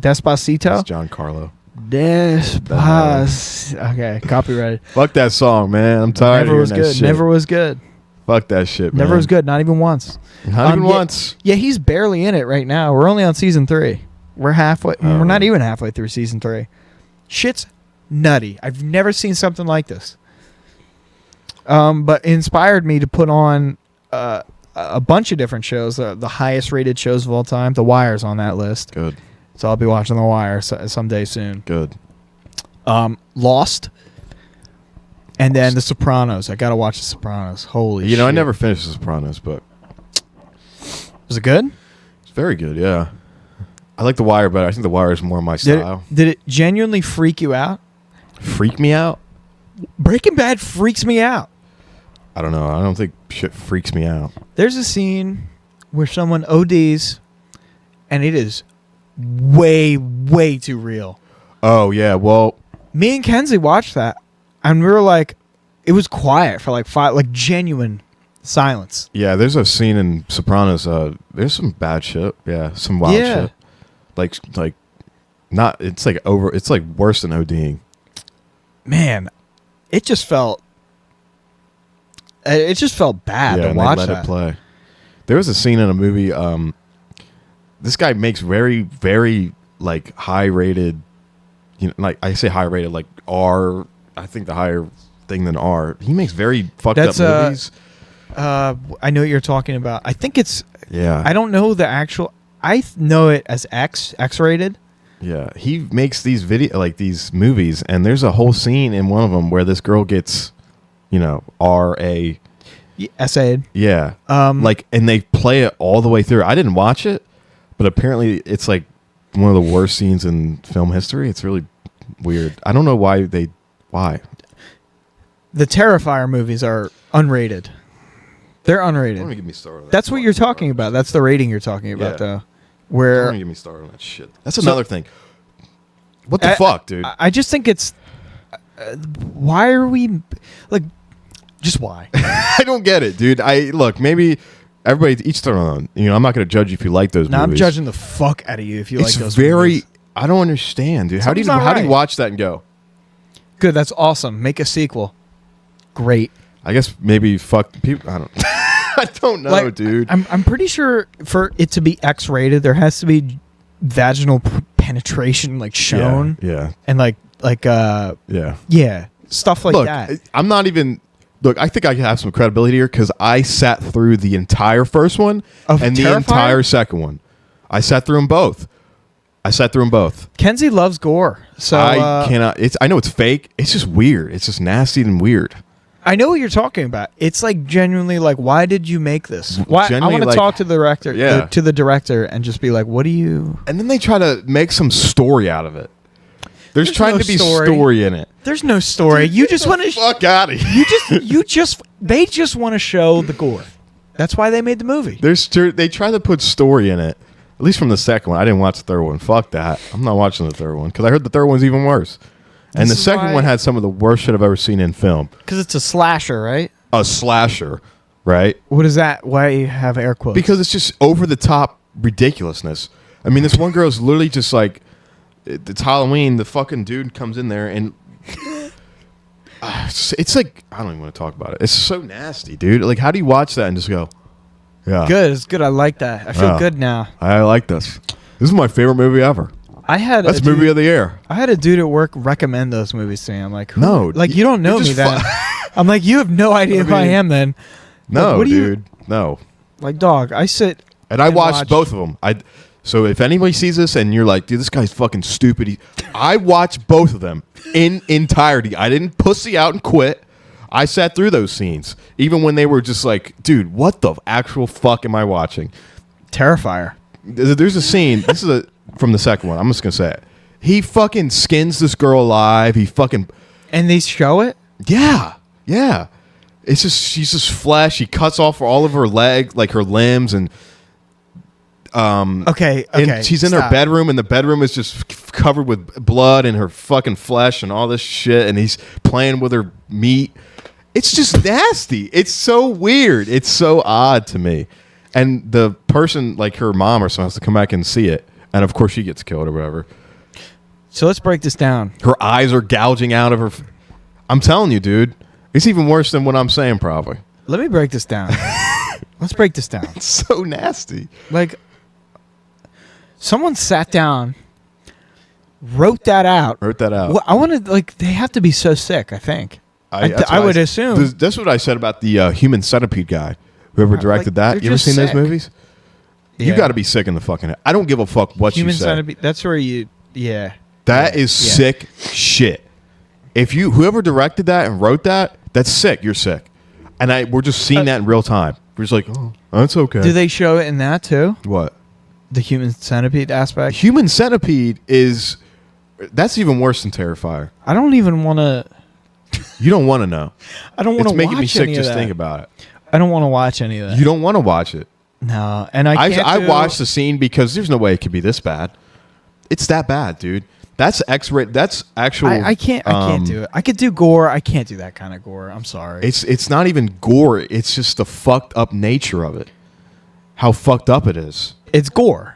Despacito? It's Giancarlo. Okay, copyrighted. Fuck that song, man. I'm tired Never of was hearing that good. shit. Never was good. Fuck that shit, man. Never was good. Not even once. Not even Yeah- once. Yeah, he's barely in it right now. We're only on season 3. We're halfway. Oh. We're not even halfway through season 3. Shit's nutty. I've never seen something like this. But it inspired me to put on a bunch of different shows. The highest rated shows of all time. The Wire's on that list. Good. So I'll be watching The Wire someday soon. Good. Lost. And then The Sopranos. I gotta watch The Sopranos. Holy shit. You know, I never finished The Sopranos, but Was it good? it's very good, yeah. I like The Wire better. I think The Wire is more my style. Did it genuinely freak you out? Freak me out? Breaking Bad freaks me out. I don't know. I don't think shit freaks me out. There's a scene where someone ODs, and it is way, way too real. Oh, yeah. Well, Me and Kenzie watched that, and we were like, it was quiet for like 5, like genuine silence. yeah, there's a scene in Sopranos. There's some bad shit. Yeah, some wild Yeah. shit. Like, not, it's like it's like worse than ODing. Man, it just felt bad Yeah, to and watch they let that. it play. There was a scene in a movie. This guy makes very, very like high rated. You know, like I say high rated, like R. I think the higher thing than R. He makes very fucked That's, up movies. I know what you're talking about. I think it's. Yeah, I don't know the actual. Know it as X-rated. yeah. He makes these these movies, and there's a whole scene in one of them where this girl gets, RA. Essayed. Yeah. Um, and they play it all the way through. I didn't watch it, but apparently it's like one of the worst scenes in film history. It's really weird. I don't know why. The Terrifier movies are unrated. They're Don't unrated. even get me started on that. That's what you're talking about. That's the rating you're talking about, Yeah. though. Don't Where even get me started on that shit. That's another thing. What the I- fuck, dude? I just think it's. Why are we like? Just why? I don't get it, dude. Maybe everybody each their own. I'm not going to judge you if you like those Now I'm movies. judging the fuck out of you if you It's like those. very. movies. I don't understand, dude. How do you Something's not right. watch that and go? Good. That's awesome. Make a sequel. Great. I guess maybe fuck people. I don't. I don't know, Like, dude. I'm pretty sure for it to be X-rated, there has to be vaginal penetration like shown Yeah. and like Yeah. stuff like Look, that. I'm not even. Look, I think I can have some credibility here because I sat through the entire first one Of and the Terrifier? entire second one. I sat through them both. Kenzie loves gore, so I cannot. I know it's fake. It's just weird. It's just nasty and weird. I know what you're talking about. It's like genuinely like, why did you make this? Why? I Genuinely, want to like- talk to the director, Yeah. to the director, and just be like, what do you? And then they try to make some story out of it. There's trying no to be story. story in it. There's no story. You just want to. Fuck out of here. They just want to show the gore. That's why they made the movie. They try to put story in it. At least from the second one. I didn't watch the third one. Fuck that. I'm not watching the third one because I heard the third one's even worse. And This the is second why- one had some of the worst shit I've ever seen in film. Because it's a slasher, right? A slasher, right? What is that? Why you have air quotes? Because it's just over the top ridiculousness. I mean, this one girl's literally just like, it's Halloween. The fucking dude comes in there and it's like, I don't even want to talk about it. It's so nasty, dude. Like, how do you watch that and just go, yeah, good. It's good. I like that. I feel Yeah. good now. I like this. This is my favorite movie ever. I had That's a movie dude, of the year. I had a dude at work recommend those movies to me. I'm like, who? No, like you don't know you're me just then. I'm like, you have no idea who I mean, am then. No, Like, what do you- dude. No. Like, dog, I sit And I and watched watch- both of them. So if anybody sees this and you're like, dude, this guy's fucking stupid. I watched both of them in entirety. I didn't pussy out and quit. I sat through those scenes, even when they were just like, dude, what the actual fuck am I watching? Terrifier. There's a scene. This is from the second one. I'm just gonna say it. He fucking skins this girl alive. He fucking And they show it? yeah. It's just she's just flesh. He cuts off all of her leg, like her limbs, and Okay. and she's in her stop. bedroom, and the bedroom is just covered with blood and her fucking flesh and all this shit. And he's playing with her meat. It's just nasty. It's so weird. It's so odd to me. And the person, like her mom or someone, has to come back and see it. And of course, she gets killed or whatever. So let's break this down. Her eyes are gouging out of her. I'm telling you, dude. It's even worse than what I'm saying, probably. Let me break this down. Let's break this down. It's so nasty. Like, someone sat down, wrote that out. Wrote that out. Well, I want to, like, they have to be so sick, I think. That's I what would assume. That's what I said about the Human Centipede guy. Whoever directed they're that. You ever just seen those sick. movies? You Yeah. got to be sick in the fucking head. I don't give a fuck what Human you say. centipede. That's where you, yeah. That is Yeah. sick shit. If whoever directed that and wrote that, that's sick. You're sick. And we're just seeing that in real time. We're just like, oh, that's okay. Do they show it in that too? What? The human centipede aspect? Human Centipede is, that's even worse than Terrifier. I don't even want to. You don't want to know. I don't want It's to making watch me sick any of just that. think about it. I don't want to watch any of that. You don't want to watch it. No, and I can't. I watched the scene because there's no way it could be this bad. It's that bad, dude. That's X-rated. That's actual. I can't. I can't do it. I could do gore. I can't do that kind of gore. I'm sorry. It's not even gore. It's just the fucked up nature of it. How fucked up it is. It's gore.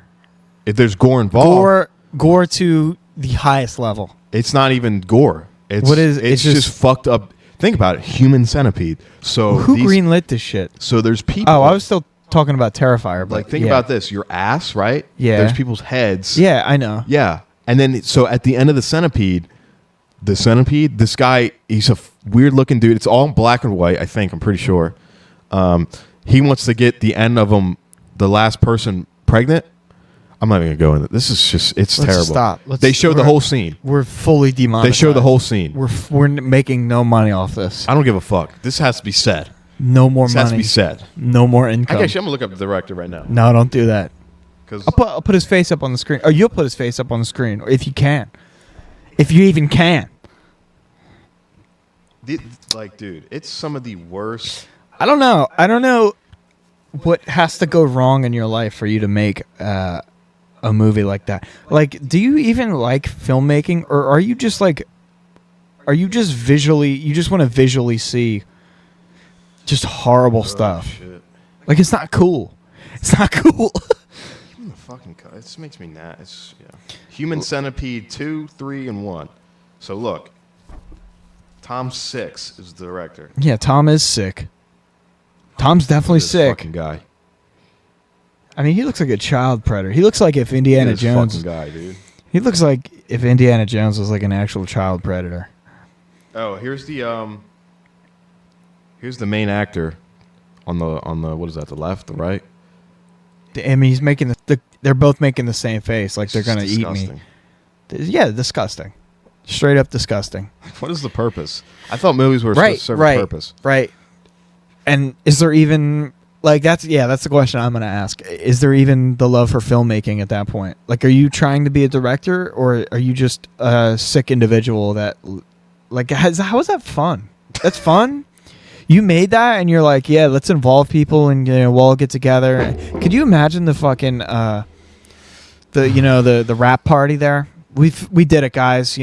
If there's gore involved, Gore to the highest level. it's not even gore. It's What is- It's it's just, just- fucked up. Think about it. Human Centipede. So Who these- greenlit this shit? So there's people. Oh, I was still talking about Terrifier. But like think yeah. about this. Your ass, right? Yeah. There's people's heads. Yeah, I know. Yeah. And then, so at the end of the centipede, this guy, he's a weird looking dude. It's all in black and white, I think. I'm pretty sure. He wants to get the end of them, the last person pregnant. I'm not even going to go into this. Is just, it's Let's terrible. stop. They show the whole scene. We're fully They demonetized. show the whole scene. We're making no money off this. I don't give a fuck. This has to be said. No more This has to money. be said. No more income. Actually, I'm going to look up the director right now. No, don't do that. Because I'll put his face up on the screen. Or you'll put his face up on the screen, or if you can. If you even can. like, dude, it's some of the worst. I don't know. I don't know what has to go wrong in your life for you to make a movie like that. Like, do you even like filmmaking, or are you just like, you just want to visually see just horrible stuff? Shit. Like, it's not cool. It's not cool. Fucking, this makes me mad. It's, yeah. Human Centipede 2, 3, and 1. So look, Tom Six is the director. Yeah, Tom is sick. Tom's definitely This sick. fucking guy. I mean, he looks like a child predator. He looks like if Indiana This Jones. fucking guy, dude. He looks like if Indiana Jones was like an actual child predator. Oh, here's the main actor on the what is that? The left, the right? I mean, he's making they're both making the same face, like they're It's gonna eat me. disgusting. Yeah, disgusting. Straight up disgusting. What is the purpose? I thought movies were supposed to serve a purpose. Right. And is there even like that's the question I'm going to ask. Is there even the love for filmmaking at that point? Like, are you trying to be a director, or are you just a sick individual that like how is that fun? That's fun. You made that, and you're like, yeah, let's involve people, and we'll all get together. Could you imagine the fucking the rap party there? We did it, guys.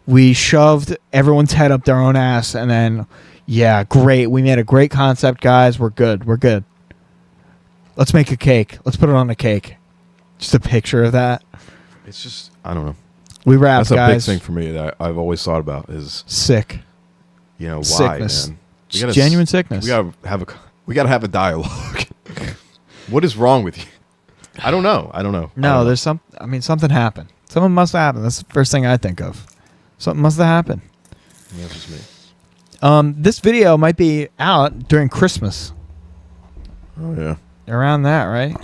We shoved everyone's head up their own ass, and then yeah, great. We made a great concept, guys. We're good. Let's make a cake. Let's put it on a cake. Just a picture of that. It's just I don't know. We rapped, That's a guys. big thing for me that I've always thought about is Sick. why, Sickness. man? Just genuine sickness. We gotta have a dialogue. What is wrong with you? I don't know. No, there's something happened. Something must have happened. That's the first thing I think of. Something must have happened. Yeah, that's just me. This video might be out during Christmas. Oh yeah. Around that, right?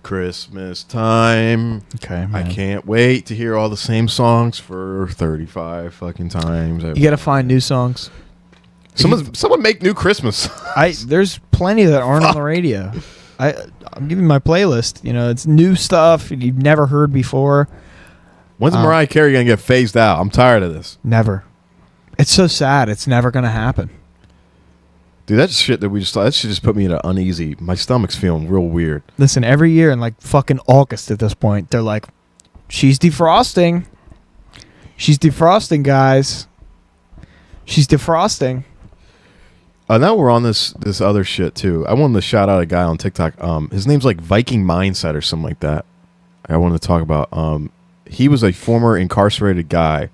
Christmas time. Okay, man. I can't wait to hear all the same songs for 35 fucking times. You gotta find new songs. Someone make new Christmas. There's plenty that aren't on the radio. I'm giving my playlist. It's new stuff you've never heard before. When's Mariah Carey gonna get phased out? I'm tired of this. Never. It's so sad. It's never gonna happen. Dude, that shit that that shit just put me in an uneasy. My stomach's feeling real weird. Listen, every year in like fucking August at this point, they're like, she's defrosting. She's defrosting, guys. She's defrosting. Now we're on this other shit too. I wanted to shout out a guy on TikTok. His name's like Viking Mindset or something like that. I wanted to talk about. He was a former incarcerated guy.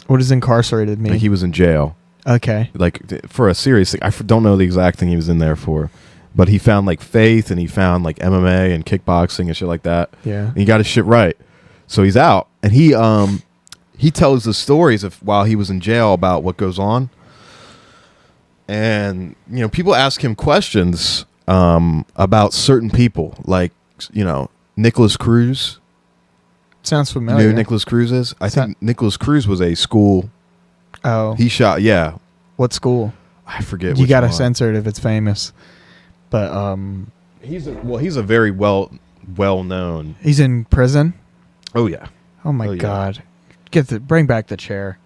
What does incarcerated mean? Like he was in jail. Okay. Like for a serious thing. I don't know the exact thing he was in there for, but he found like faith and he found like MMA and kickboxing and shit like that. Yeah. And he got his shit right. So he's out and he tells the stories of while he was in jail about what goes on. And people ask him questions about certain people, like Nicholas Cruz. Sounds familiar. You know who Nicholas Cruz is? I think Nicholas Cruz was a school. Oh. He shot. Yeah. What school? I forget. You which gotta one. censor it if it's famous. But he's a very well known. he's in prison. Oh yeah. Oh my Oh, yeah. God. Bring back the chair.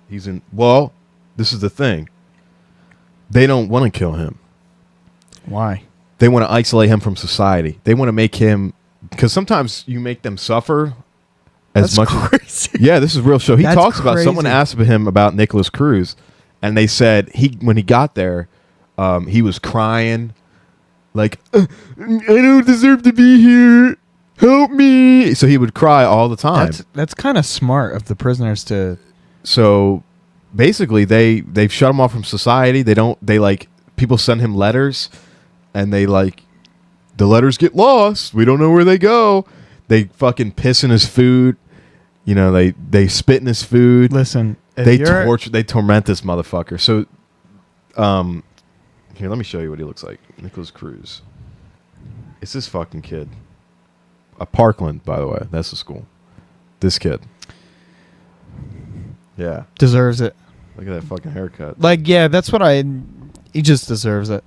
He's in. Well, this is the thing. They don't want to kill him. Why? They want to isolate him from society. They want to make him, because sometimes you make them suffer as That's much. crazy. Yeah, this is real show. He That's talks about someone crazy. asked him about Nicholas Cruz, and they said when he got there, he was crying, like I don't deserve to be here. Help me. So he would cry all the time. That's kind of smart of the prisoners to. So basically they've shut him off from society. People send him letters and the letters get lost. We don't know where they go. They fucking piss in his food. They spit in his food. Listen, They torment this motherfucker. So here, let me show you what he looks like. Nicholas Cruz. It's this fucking kid. Parkland, by the way. That's the school. This kid. Yeah. deserves it. Look at that fucking haircut. That's what he just deserves it.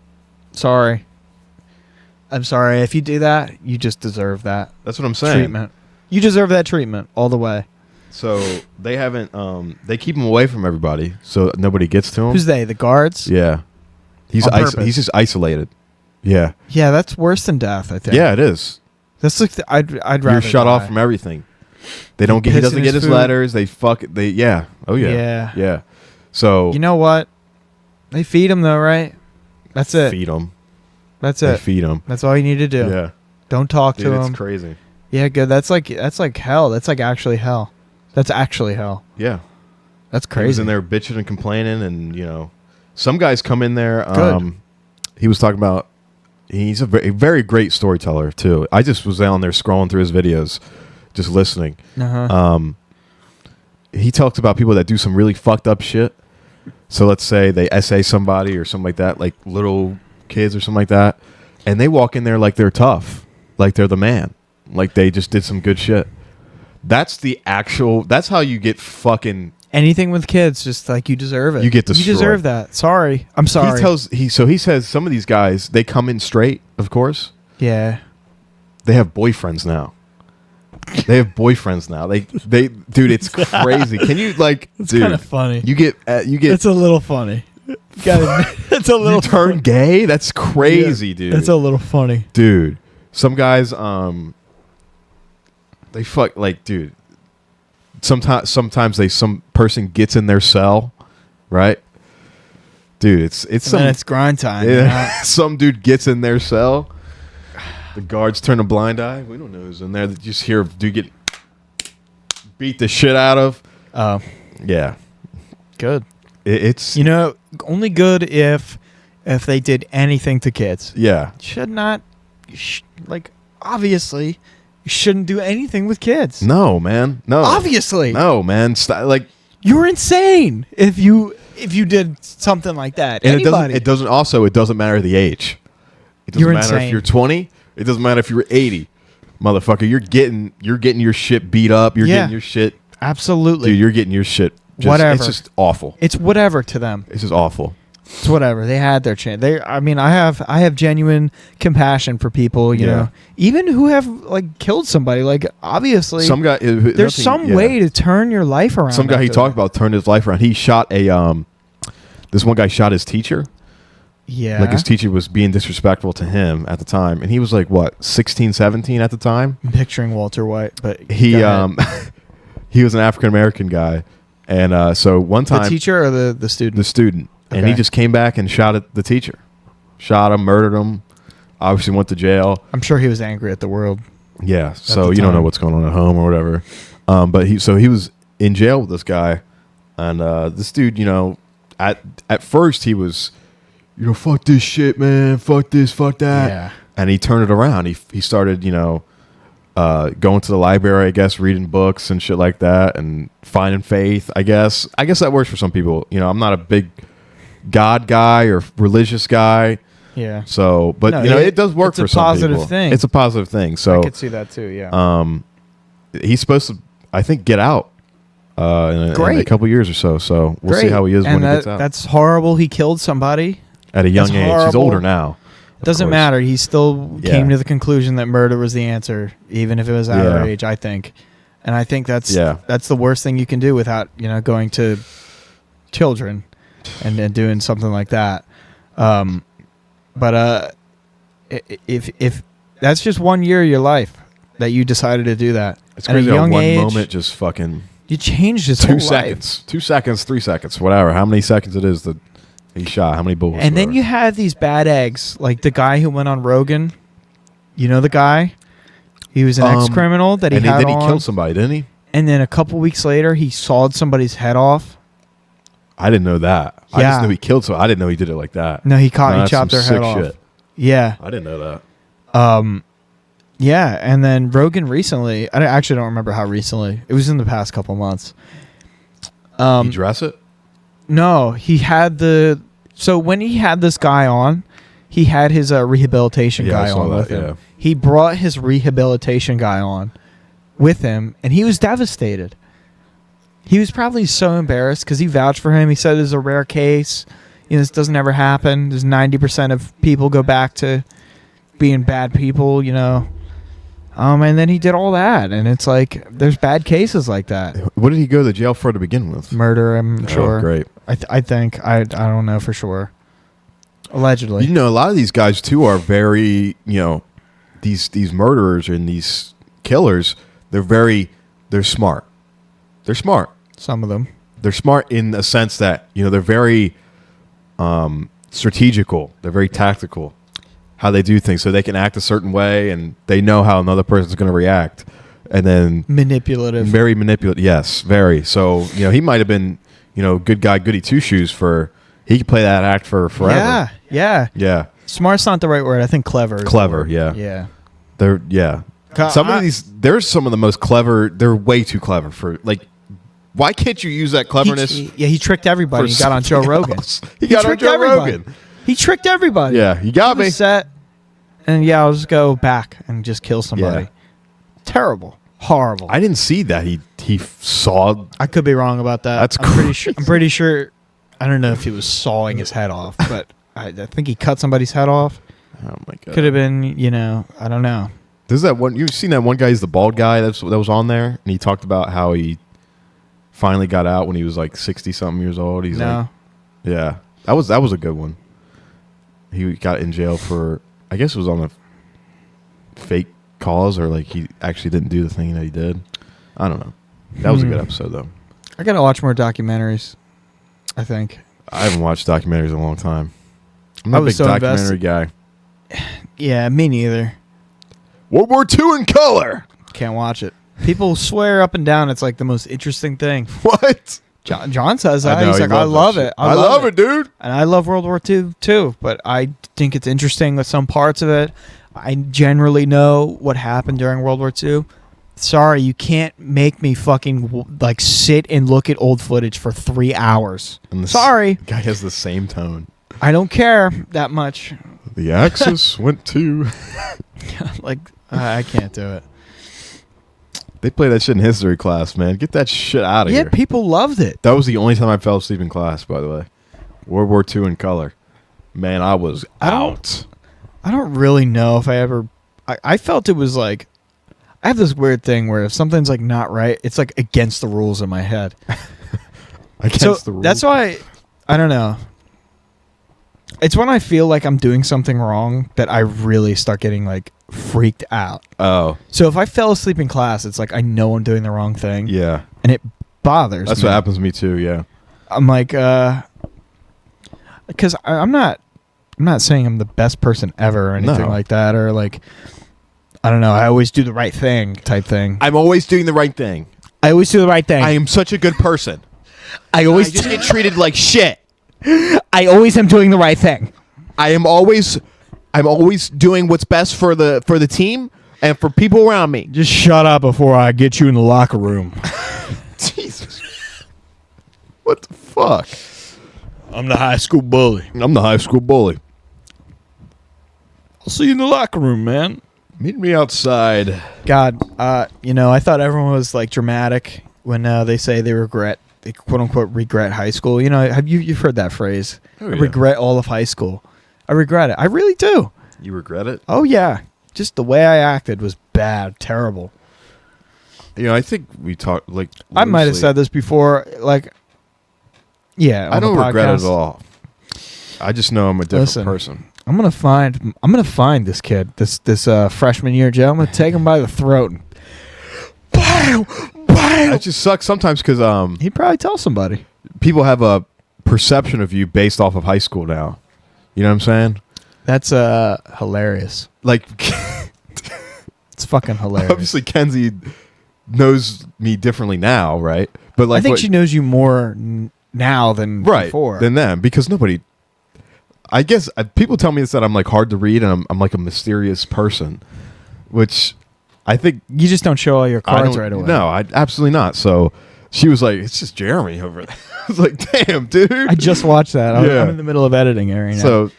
Sorry. I'm sorry. If you do that, you just deserve that That's what I'm saying. treatment. You deserve that treatment all the way. So they haven't. They keep him away from everybody, so nobody gets to him. Who's they? The guards? Yeah, he's On purpose. he's just isolated. Yeah, Yeah, that's worse than death, I think. yeah, it is. That's like I'd rather You're shut off die. from everything. They don't get. He piss doesn't in get his his food. letters. They fuck. They yeah. Oh yeah. Yeah. Yeah. So You know what? They feed him though, right? That's it. feed him. That's They it. feed him. That's all you need to do. Yeah. Don't talk Dude, to it's him. crazy. Yeah, good. That's like hell. That's like actually hell. That's actually hell. Yeah. That's He was crazy. in there bitching and complaining, and some guys come in there. Good. He was talking about. He's a very great storyteller too. I just was down there scrolling through his videos, just listening. Uh-huh. He talks about people that do some really fucked up shit. So let's say they essay somebody or something like that, like little kids or something like that, and they walk in there like they're tough, like they're the man, like they just did some good shit. That's how you get fucking. Anything with kids, just like you deserve it. You get You destroyed. deserve that. Sorry. I'm sorry. He says some of these guys, they come in straight, of course. Yeah. They have boyfriends now. Dude, it's crazy. Can you It's dude, kind of funny. you get It's a little funny. It's a little you turn gay? That's crazy, dude. It's a little funny. Dude, some guys they fuck dude. Sometimes some person gets in their cell, right? Dude, it's some It's grind time. yeah, some dude gets in their cell. The guards turn a blind eye. We don't know who's in there. They just hear dude get beat the shit out of. Oh, Yeah, good. it's Only good if they did anything to kids. yeah. Should not, obviously, you shouldn't do anything with kids. No, man. No. Obviously. No, man. You're insane if you did something like that. And Anybody. it doesn't matter the age. It doesn't You're matter insane. if you're 20. It doesn't matter if you're 80. Motherfucker, you're getting your shit beat up. You're Yeah. getting your shit. Absolutely. Dude, you're getting your shit. Whatever. It's just awful. It's whatever to them. It's just awful. It's whatever. They had their chance. I have genuine compassion for people, you Yeah. know, even who have killed somebody. Obviously, Some guy. there's some way to turn your life around. Some guy he after talked that. about turned his life around. He shot this one guy shot his teacher. Yeah. Like his teacher was being disrespectful to him at the time, and he was 16, 17 at the time. I'm picturing Walter White, but He go ahead. he was an African American guy, and so one time the teacher or the student. the student, and he Okay. just came back and shot at the teacher, shot him, murdered him. Obviously went to jail. I'm sure he was angry at the world. Yeah, so the you don't know time. what's going on at home or whatever. But he was in jail with this guy, and this dude, at first he was, fuck this shit, man, fuck this, fuck that. Yeah. And he turned it around. He started, going to the library, I guess, reading books and shit like that, and finding faith. I guess that works for some people. I'm not a big God guy or religious guy. Yeah. So, but No, it does work it's a for some positive people. thing. It's a positive thing. So I could see that too. Yeah. he's supposed to, I think, get out in a Great. couple years or so. So we'll see Great. how he is And when he gets out. That's horrible. He killed somebody. At a young that's age. He's horrible. older now. of Doesn't course. matter. He still Yeah. came to the conclusion that murder was the answer, even if it was Yeah. outrage. I think, and I think that's Yeah. the worst thing you can do without going to children and doing something like that. But if that's just 1 year of your life that you decided to do that It's at a crazy how young one age, moment just fucking you changed his 2 whole life. seconds. 2 seconds, 3 seconds, whatever. How many seconds it is that he shot? How many bullets? And then whatever. you have these bad eggs, like the guy who went on Rogan. You know the guy? He was an ex-criminal that he and had then he on. killed somebody, didn't he? And then a couple weeks later, he sawed somebody's head off. I didn't know that. I Yeah. just knew he killed somebody. I didn't know he did it like that. No, he No, that's chopped their some head sick off. shit. Yeah. I didn't know that. Yeah, and then Rogan recently, I actually don't remember how recently. It was in the past couple months. He dress it? No, he had so when he had this guy on, he had his rehabilitation Yeah, I guy saw on that, with him. yeah. He brought his rehabilitation guy on with him, and he was devastated. He was probably so embarrassed because he vouched for him. He said it's a rare case. This doesn't ever happen. There's 90% of people go back to being bad people, and then he did all that, and it's like there's bad cases like that. What did he go to jail for to begin with? Murder, I'm sure. Oh, great. I think I don't know for sure. Allegedly. A lot of these guys too are very, these murderers and these killers. They're smart. They're smart. Some of them. They're smart in the sense that they're very strategical. They're very tactical. How they do things, so they can act a certain way, and they know how another person's going to react, and then Manipulative. very manipulative. Yes, very. So he might have been good guy, goody two shoes for. He could play that act for forever. Yeah. Smart's not the right word. I think clever. is the Clever, word. yeah. Yeah. They're some of these. There's some of the most clever. They're way too clever for Why can't you use that cleverness? He tricked everybody. for He got on Joe something Rogan. else? He got on tricked Joe everybody. Rogan. He tricked everybody. Yeah, you got He was me. set, and I'll just go back and just kill somebody. Yeah. Terrible. Horrible. I didn't see that. He saw. I could be wrong about that. That's I'm pretty crazy. sure. I'm pretty sure. I don't know if he was sawing his head off, but I think he cut somebody's head off. Oh my god. Could have been, I don't know. There's that one. You've seen that one guy? He's the bald guy that was on there, and he talked about how he finally got out when he was like 60-something years old. He's No. like, yeah, that was a good one. He got in jail for, I guess it was on a fake cause, or like he actually didn't do the thing that he did. I don't know. That was a good episode though. I gotta watch more documentaries. I think. I haven't watched documentaries in a long time. I'm I not a was big so documentary guy. Yeah, me neither. World War II in color. Can't watch it. People swear up and down it's like the most interesting thing. What? John says I that. know, He's he like, I loves that love shit. it. I love it, dude. And I love World War II too, but I think it's interesting with some parts of it. I generally know what happened during World War II. Sorry, you can't make me fucking like sit and look at old footage for 3 hours. And Sorry, guy has the same tone. I don't care that much. The Axis went to. Like, I can't do it. They play that shit in history class, man. Get that shit out of Yeah, here. people loved it. That was the only time I fell asleep in class, by the way. World War II in color. Man, I was out. I don't really know if I ever. I felt it was like. I have this weird thing where if something's like not right, it's like against the rules in my head. Against the rules. That's why I don't know. It's when I feel like I'm doing something wrong that I really start getting like freaked out. Oh, So if I fell asleep in class, it's like I know I'm doing the wrong thing. yeah. And it bothers That's me. what happens to me, too, yeah. I'm like, because I'm not saying I'm the best person ever or anything No. like that, or like, I don't know. I always do the right thing type thing. I'm always doing the right thing. I always do the right thing. I am such a good person. I always get treated like shit. I always am doing the right thing. I'm always doing what's best for the team and for people around me. Just shut up before I get you in the locker room. Jesus. What the fuck? I'm the high school bully. I'm the high school bully. I'll see you in the locker room, man. Meet me outside. God, I thought everyone was like dramatic when they say they quote unquote regret high school. You've heard that phrase? Oh, I yeah. regret all of high school. I regret it. I really do. You regret it? Oh yeah, just the way I acted was bad, terrible. I think we talked like. I might have loosely. said this before, like, yeah. I on the don't regret it podcast. at all. I just know I'm a different Listen. person. I'm gonna find this kid, this freshman year, Joe. I'm gonna take him by the throat and bam, bam. It just sucks sometimes because He'd probably tell somebody. people have a perception of you based off of high school now. You know what I'm saying? That's hilarious. Like, It's fucking hilarious. obviously Kenzie knows me differently now, right? But like, I think what- she knows you more now than right before. than them because nobody. I guess people tell me that I'm like hard to read and I'm like a mysterious person, which I think You just don't show all your I cards don't- right away. No, I absolutely not. So she was like, "It's just Jeremy over there." I was like, "Damn, dude." I just watched that. Yeah. I'm in the middle of editing it right now. So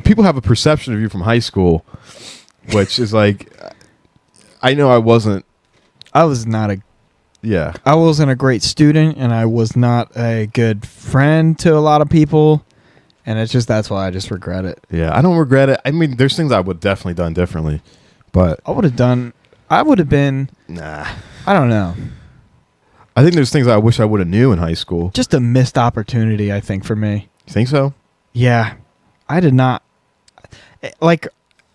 people have a perception of you from high school, which is like, I know I wasn't. I wasn't a great student, and I was not a good friend to a lot of people, and that's why I just regret it. Yeah, I don't regret it. I mean, there's things I would definitely done differently, but I would have been, nah. I don't know, I think there's things I wish I would have knew in high school. just a missed opportunity, I think, for me. You think so? Yeah, I did not, like,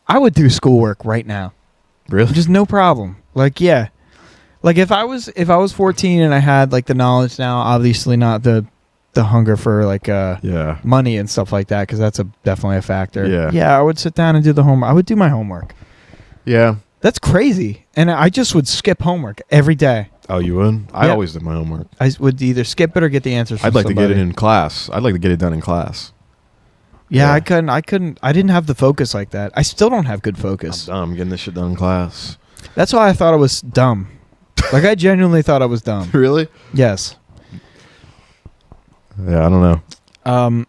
I would do schoolwork right now. Really? Just no problem. Like, yeah. Like if I was 14 and I had like the knowledge now, obviously not the hunger for like Yeah. money and stuff like that, because that's definitely a factor. Yeah. Yeah, I would sit down and do the homework. I would do my homework. Yeah. That's crazy. And I just would skip homework every day. Oh, you would? I Yeah. always did my homework. I would either skip it or get the answers from I'd like to get it somebody. in class. I'd like to get it done in class. Yeah, Yeah. I didn't have the focus like that. I still don't have good I'm focus. dumb getting this shit done in class. That's why I thought I was dumb. Like I genuinely thought I was dumb. Really? Yes. Yeah, I don't know.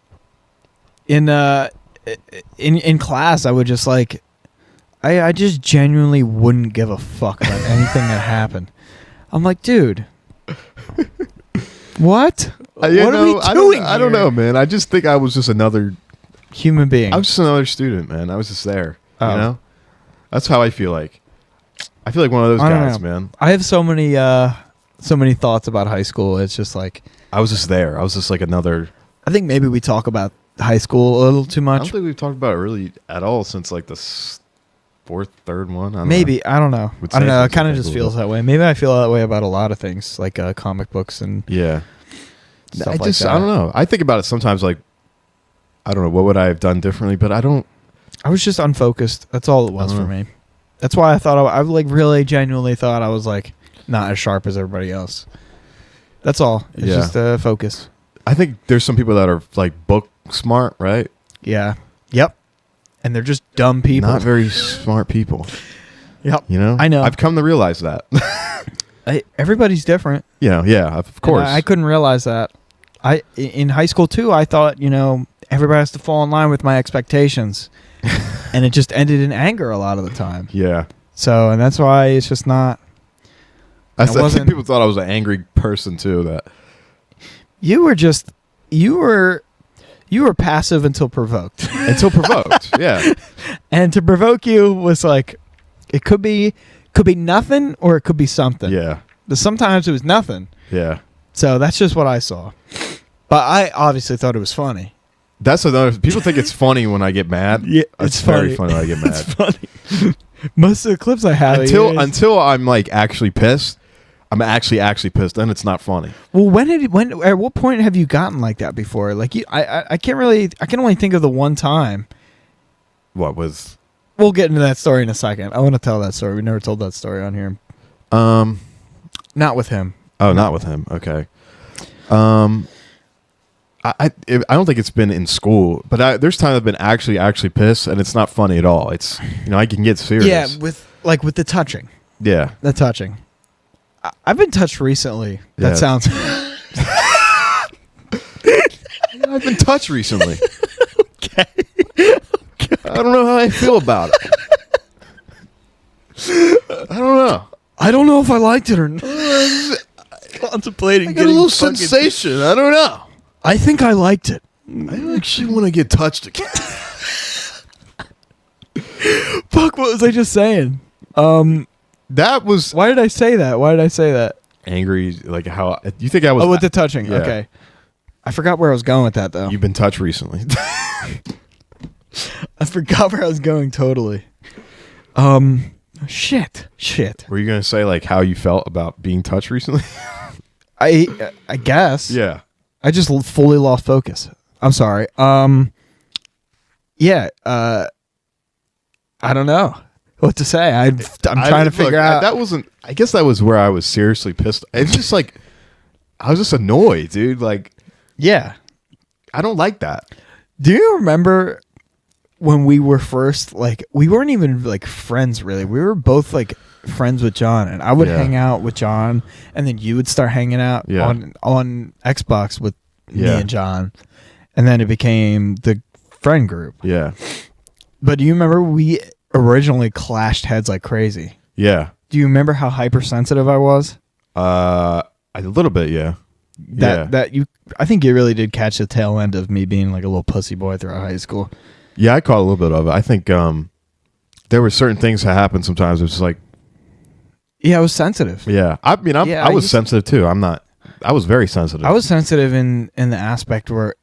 In class I would just like I just genuinely wouldn't give a fuck about anything that happened. I'm like, dude, what? What are we doing I don't here? know, man. I just think I was just another. Human being. I was just another student, man. I was just there. Oh. You know, that's how I feel like. I feel like one of those I don't guys, know. man. I have so many thoughts about high school. It's just like, I was just there. I was just like another. I think maybe we talk about high school a little too I much. don't think we've talked about it really at all since like the third one. I don't Maybe. know. I don't know. Would I don't say know. It it's kind of okay, just cool. feels that way. Maybe I feel that way about a lot of things, like comic books and Yeah. stuff I like just that. I don't know. I think about it sometimes. Like, I don't know what would I have done differently, but I don't. I was just unfocused. That's all it was I for don't know. me. That's why I thought I like really genuinely thought I was like not as sharp as everybody else. That's all. It's Yeah. just focus. I think there's some people that are like book smart, right? Yeah. Yep. And they're just dumb people. Not very smart people. Yep. You know. I know. I've come to realize that. Everybody's different. You know. Yeah. Of And course. I couldn't realize that. In high school too, I thought, everybody has to fall in line with my expectations. And it just ended in anger a lot of the time. Yeah. So, and that's why it's just not. I wasn't- think people thought I was an angry person too. That You were passive until provoked. until provoked. Yeah. And to provoke you was like, it could be nothing or it could be something. Yeah. But sometimes it was nothing. Yeah. So that's just what I saw. But I obviously thought it was funny. That's another. People think it's funny when I get mad. Yeah, it's it's very funny. funny when I get It's mad. funny. Most of the clips I have until I'm like actually pissed. I'm actually pissed. Then it's not funny. Well, at what point have you gotten like that before? Like I can only think of the one time. What was? We'll get into that story in a second. I want to tell that story. We never told that story on here. Not with him. Oh, not with him. Okay. I don't think it's been in school, but there's times I've been actually pissed, and it's not funny at all. It's I can get serious. Yeah, with the touching. Yeah. The touching. I've been touched recently. That Yeah. sounds. I've been touched recently. Okay. I don't know how I feel about it. I don't know. I don't know if I liked it or not. Contemplating I got a getting little fucking- sensation. I don't know. I think I liked it. I actually want to get touched again. Fuck, what was I just saying? That was Why did I say that? angry. Like how you think I was? Oh, with the touching. Yeah. Okay. I forgot where I was going with that, though. You've been touched recently. I forgot where I was going totally. Shit. Were you gonna say like how you felt about being touched recently? I guess. Yeah. I just fully lost focus. I'm sorry. Yeah. I don't know what to say. I'm trying to figure out. That wasn't. I guess that was where I was seriously pissed. It's just like I was just annoyed, dude. Like Yeah. I don't like that. Do you remember when we were first, like, we weren't even like friends really. We were both like friends with John, and I would Yeah. hang out with John, and then you would start hanging out Yeah. on Xbox with me Yeah. and John, and then it became the friend group. Yeah. But do you remember we originally clashed heads like crazy? Yeah. Do you remember how hypersensitive I was? A little bit. Yeah. Yeah. I think you really did catch the tail end of me being like a little pussy boy throughout high school. Yeah, I caught a little bit of it. I think there were certain things that happened sometimes. It was like, Yeah, I was sensitive. yeah. I mean, Yeah, I I was used- sensitive too. I was very sensitive. I was sensitive in the aspect where,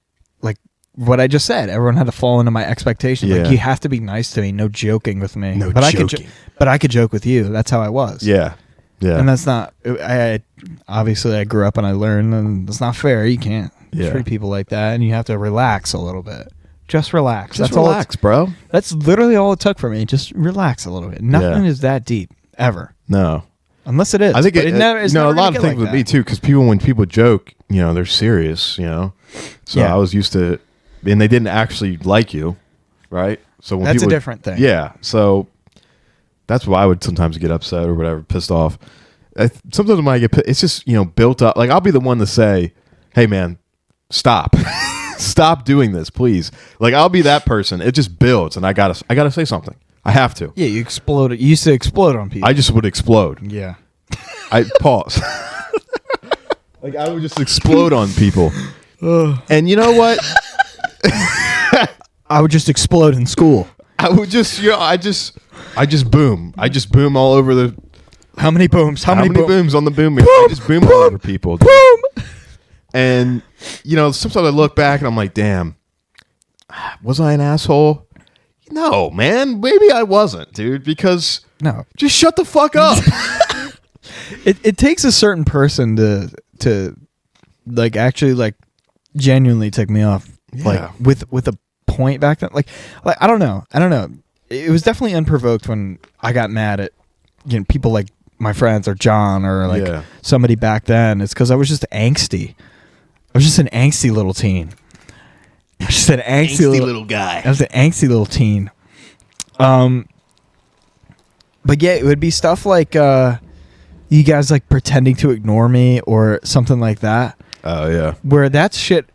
like, what I just said, everyone had to fall into my expectations. Yeah. Like, you have to be nice to me, no joking with me. No but joking. I could joke with you. That's how I was. Yeah. Yeah. And that's not. Obviously I grew up and I learned, and it's not fair. You can't Yeah. treat people like that, and you have to relax a little bit. Just relax. Just that's all. relax, bro. That's literally all it took for me. Just relax a little bit. Nothing is that deep ever, No. unless it is. I think But it's a never lot gonna of get things like with that. me too, because when people joke, they're serious, So Yeah. I was used to, and they didn't actually like you, right? So when That's a people, different thing. Yeah, so that's why I would sometimes get upset or whatever, pissed off. Sometimes when I get pissed, it's just built up. Like I'll be the one to say, "Hey, man, stop, stop doing this, please." Like I'll be that person. It just builds, and I gotta say something. I have to. Yeah, you exploded. You used to explode on people. I just would explode. yeah. I pause. Like I would just explode on people. And you know what? I would just explode in school. I would just, I just boom. I just boom all over the. How many booms? How many booms on the boom? I just boom all over people. Dude. Boom. And sometimes I look back and I'm like, damn, was I an asshole? No, man. Maybe I wasn't, dude. Because No. just shut the fuck up. It takes a certain person to like actually like genuinely tick me off. Yeah. Like with a point back then. Like I don't know. It was definitely unprovoked when I got mad at people like my friends or John or like Yeah. somebody back then. It's because I was just angsty. I was just an angsty little teen. I was just an angsty little guy. I was an angsty little teen. But yeah, it would be stuff like you guys like pretending to ignore me or something like that. Oh yeah. Where that shit,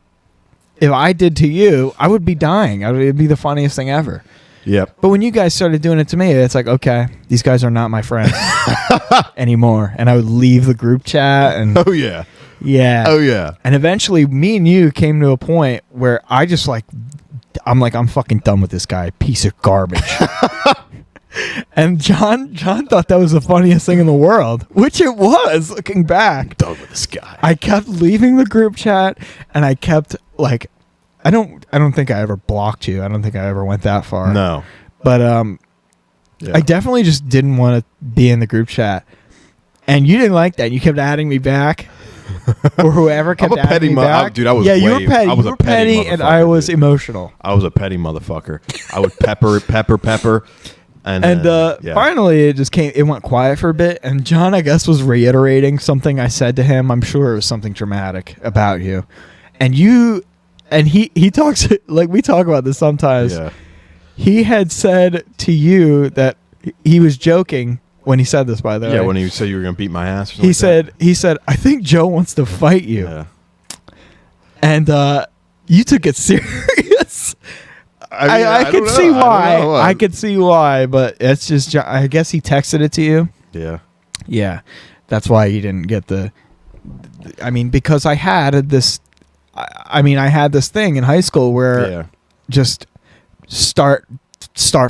if I did to you, I would be dying. It'd be the funniest thing ever. Yep. But when you guys started doing it to me, it's like, okay, these guys are not my friends anymore. And I would leave the group chat and Oh yeah. yeah. Oh yeah. And eventually me and you came to a point where I just like, I'm fucking done with this guy, piece of garbage. And John thought that was the funniest thing in the world, which it was looking back. Done with this guy. I kept leaving the group chat and I kept like, I don't think I ever blocked you. I don't think I ever went that far. No. But Yeah. I definitely just didn't want to be in the group chat. And you didn't like that. You kept adding me back. Or whoever kept I'm a petty adding me back. dude, I was yeah, you way- were petty. I was You a were petty petty and I motherfucker, was dude. emotional. I was a petty motherfucker. I would pepper. And yeah. Finally, it went quiet for a bit. And John, I guess, was reiterating something I said to him. I'm sure it was something dramatic about you. And he talks, like we talk about this sometimes. Yeah. He had said to you that he was joking when he said this, by the way. Yeah, when he said you were going to beat my ass or something he said, I think Joe wants to fight you. Yeah. And you took it serious. I don't could know. see why. don't know. I could see why, but it's just, I guess he texted it to you. Yeah. Yeah. That's why you didn't get because I had this, I had this thing in high school where Yeah. just start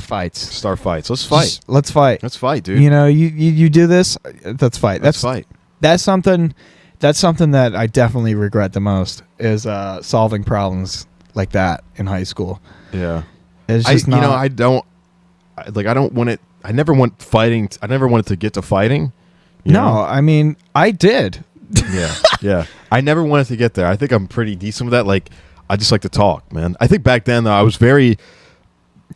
fights. Start fights. Let's fight. Just, let's fight. Let's fight, dude. You do this, let's fight. Let's fight. That's something that I definitely regret the most is solving problems like that in high school. Yeah. It's just not. I don't want it. I never want fighting. I never wanted to get to fighting. you No, know? I did. Yeah. Yeah. I never wanted to get there. I think I'm pretty decent with that. Like, I just like to talk, man. I think back then, though, I was very,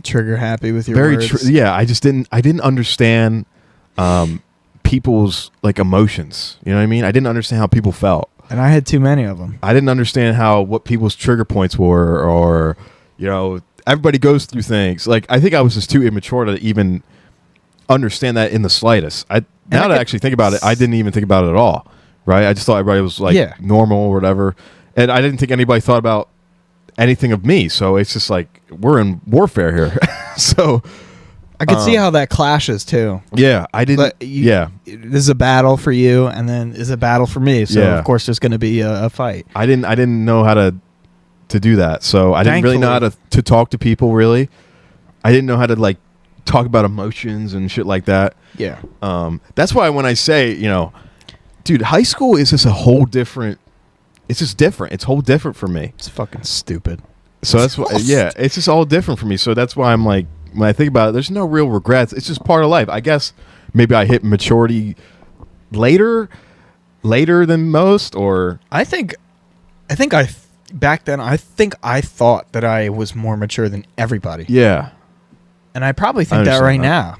Trigger happy with your very, words. yeah. I didn't understand people's like emotions. You know what I mean? I didn't understand how people felt. And I had too many of them. I didn't understand what people's trigger points were, or everybody goes through things. Like, I think I was just too immature to even understand that in the slightest. Now that I actually think about it, I didn't even think about it at all. Right? I just thought everybody was like normal or whatever, and I didn't think anybody thought about anything of me. So it's just like we're in warfare here. So I could see how that clashes too. yeah, I didn't. This is a battle for you, and then is a battle for me. So Yeah. of course there's going to be a fight. I didn't know how to do that. So I didn't really know how to talk to people. Really, I didn't know how to like talk about emotions and shit like that. Yeah. That's why when I say, dude, high school is just a whole different. It's just different. It's whole different for me. It's fucking stupid. So that's why. Yeah, it's just all different for me. So that's why I'm like, when I think about it, there's no real regrets. It's just part of life. I guess maybe I hit maturity later than most, or I think back then I thought that I was more mature than everybody. yeah. And I probably think I that right understand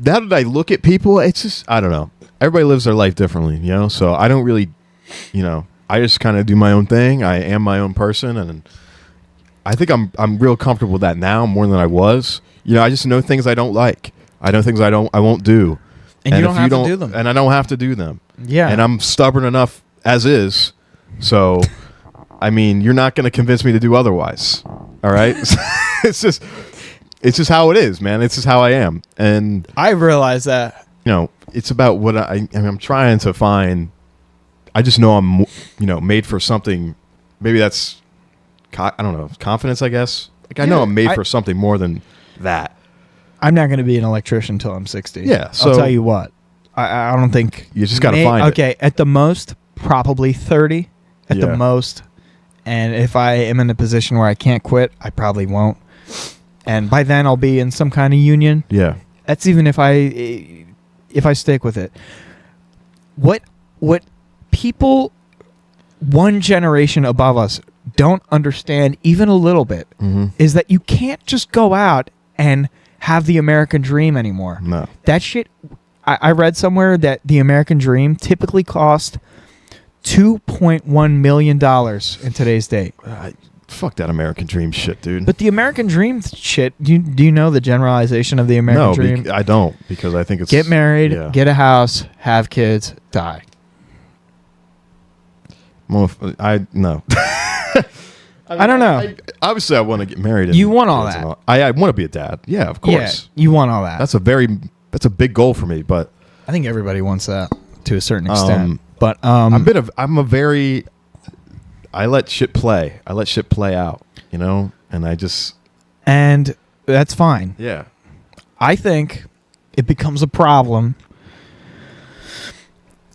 now. Now that I look at people, it's just, I don't know. Everybody lives their life differently, So I don't really, I just kind of do my own thing. I am my own person, and I think I'm real comfortable with that now more than I was. I just know things I don't like. I know things I won't do. And you don't if have to do them. And I don't have to do them. Yeah. And I'm stubborn enough as is. So, you're not going to convince me to do otherwise. All right? It's just, it's just how it is, man. It's just how I am, and I realize that. it's about what I'm trying to find. I just know I'm, made for something. Maybe that's, I don't know, confidence, I guess. Like I know I'm made for something more than that. I'm not going to be an electrician until I'm 60. Yeah, so I'll tell you what. I don't think you just got to find it. Okay, at the most, probably 30. At the most, and if I am in a position where I can't quit, I probably won't. And by then, I'll be in some kind of union. Yeah. That's even if I stick with it. What people one generation above us don't understand even a little bit is that you can't just go out and have the American dream anymore. No. That shit, I read somewhere that the American dream typically cost $2.1 million in today's date. Fuck that American dream shit, dude. But the American dream shit, do you know the generalization of the American dream? I don't, because I think it's... Get married, get a house, have kids, die. No. I don't know. Obviously, I want to get married. You want all that. I want to be a dad. Yeah, of course. Yeah, you want all that. That's a big goal for me, but... I think everybody wants that to a certain extent. But I let shit play. I let shit play out, and I just... And that's fine. Yeah. I think it becomes a problem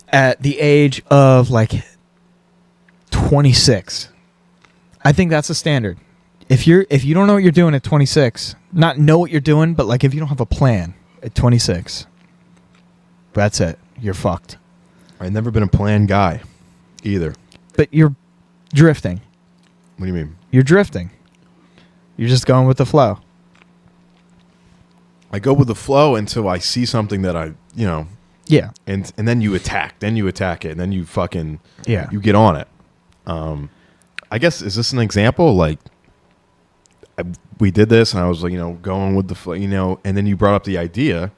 at the age of like 26. I think that's a standard. If you don't know what you're doing at 26, not know what you're doing, but like if you don't have a plan at 26, that's it. You're fucked. I've never been a planned guy either. But you're drifting. What do you mean? You're drifting. You're just going with the flow. I go with the flow until I see something that I, Yeah. and then you attack. Then you attack it. And then you fucking, Yeah. you get on it. I guess, is this an example? Like, we did this and I was like, going with the flow, and then you brought up the idea,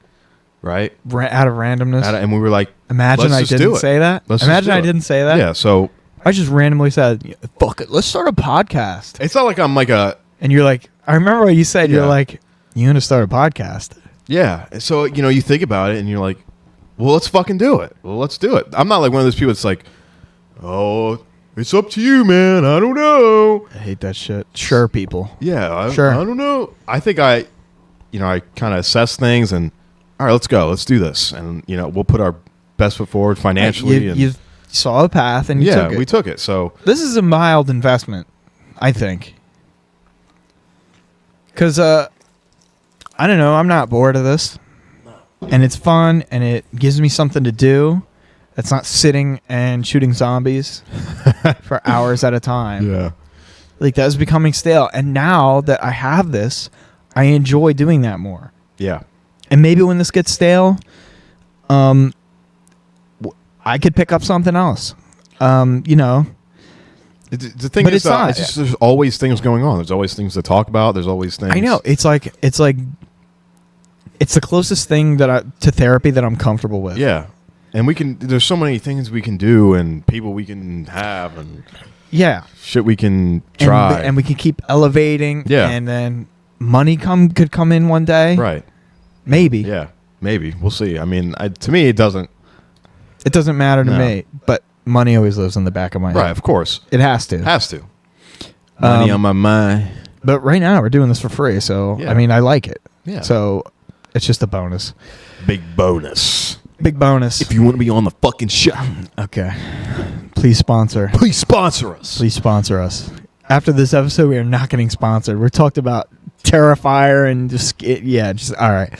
right? Out of randomness. And we were like, Imagine I didn't say that. Imagine I didn't say that. Yeah, so I just randomly said, fuck it, let's start a podcast. it's not like I'm like a... And you're like, I remember what you said. Yeah. You're like, you going to start a podcast? Yeah. So, you think about it and you're like, well, let's fucking do it. Well, let's do it. I'm not like one of those people that's like, oh, it's up to you, man. I don't know. I hate that shit. Sure, people. Yeah. I Sure. don't know. I think I kind of assess things and, all right, let's go. Let's do this. And, we'll put our best foot forward financially. You saw a path and you took it. We took it. So This is a mild investment, I think. Because, I don't know, I'm not bored of this. And it's fun, and it gives me something to do that's not sitting and shooting zombies for hours at a time. yeah. Like, that was becoming stale. And now that I have this, I enjoy doing that more. Yeah. And maybe when this gets stale, I could pick up something else. The thing But is, it's not. it's just, there's always things going on. There's always things to talk about. There's always things. I know. It's like it's the closest thing to therapy that I'm comfortable with. Yeah. And there's so many things we can do and people we can have and Yeah. shit we can try. And we can keep elevating. Yeah. And then money could come in one day. Right. Maybe. Yeah. Maybe. We'll see. I mean, to me, it doesn't. It doesn't matter to No. me. But money always lives in the back of my head. Right. Of course. It has to. Has to. Money on my mind. But right now we're doing this for free. So, Yeah. I mean, I like it. Yeah. So it's just a bonus. Big bonus. Big bonus. If you want to be on the fucking show, Okay. Please sponsor. please sponsor us. Please sponsor us. After this episode, we are not getting sponsored. We're talked about Terrifier and just all right.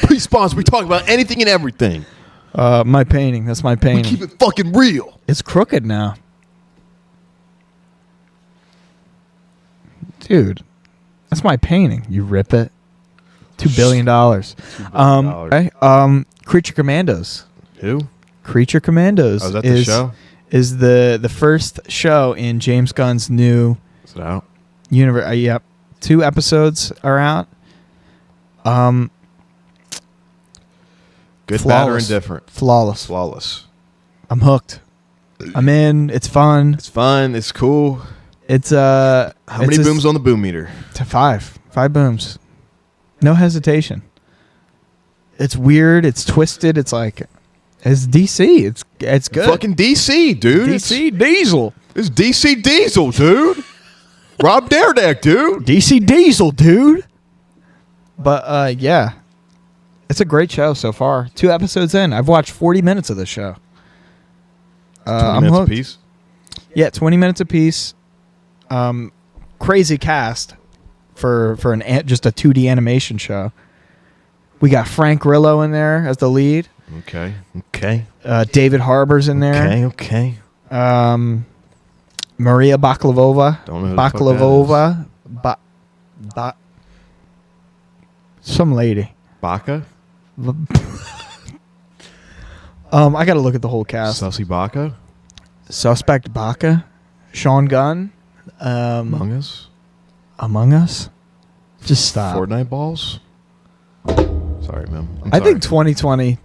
Please sponsor. We talk about anything and everything. My painting. That's my We painting. keep it fucking real. It's crooked now. Dude, that's my painting. You rip it. $2 billion. Okay. Creature Commandos. Who? Creature Commandos. Oh, is that the show? Is the first show in James Gunn's new Is it out? universe. Yep. 2 episodes are out. Good, bad, or Flawless. indifferent? Flawless. Flawless. I'm hooked. I'm in. It's fun. It's fun. It's cool. It's How many booms on the boom meter? to 5. 5 booms. No hesitation. It's weird. It's twisted. It's like, it's DC. It's good. Fucking DC, dude. DC Diesel. It's DC Diesel, dude. Rob Dyrdek, dude. DC Diesel, dude. But yeah, it's a great show so far. 2 episodes in, I've watched 40 minutes of this show. 20 I'm minutes hooked. apiece. Yeah, 20 minutes apiece. Crazy cast for just a 2D animation show. We got Frank Grillo in there as the lead. Okay. David Harbour's in there. Okay. Maria Baklavova. Don't know who the fuck that Baklavova. Some lady. Baca? I got to look at the whole cast. Sussy Baca? Suspect Baca. Sean Gunn. Among Us? Among Us. Just stop. Fortnite balls? Sorry, man. I think 2020.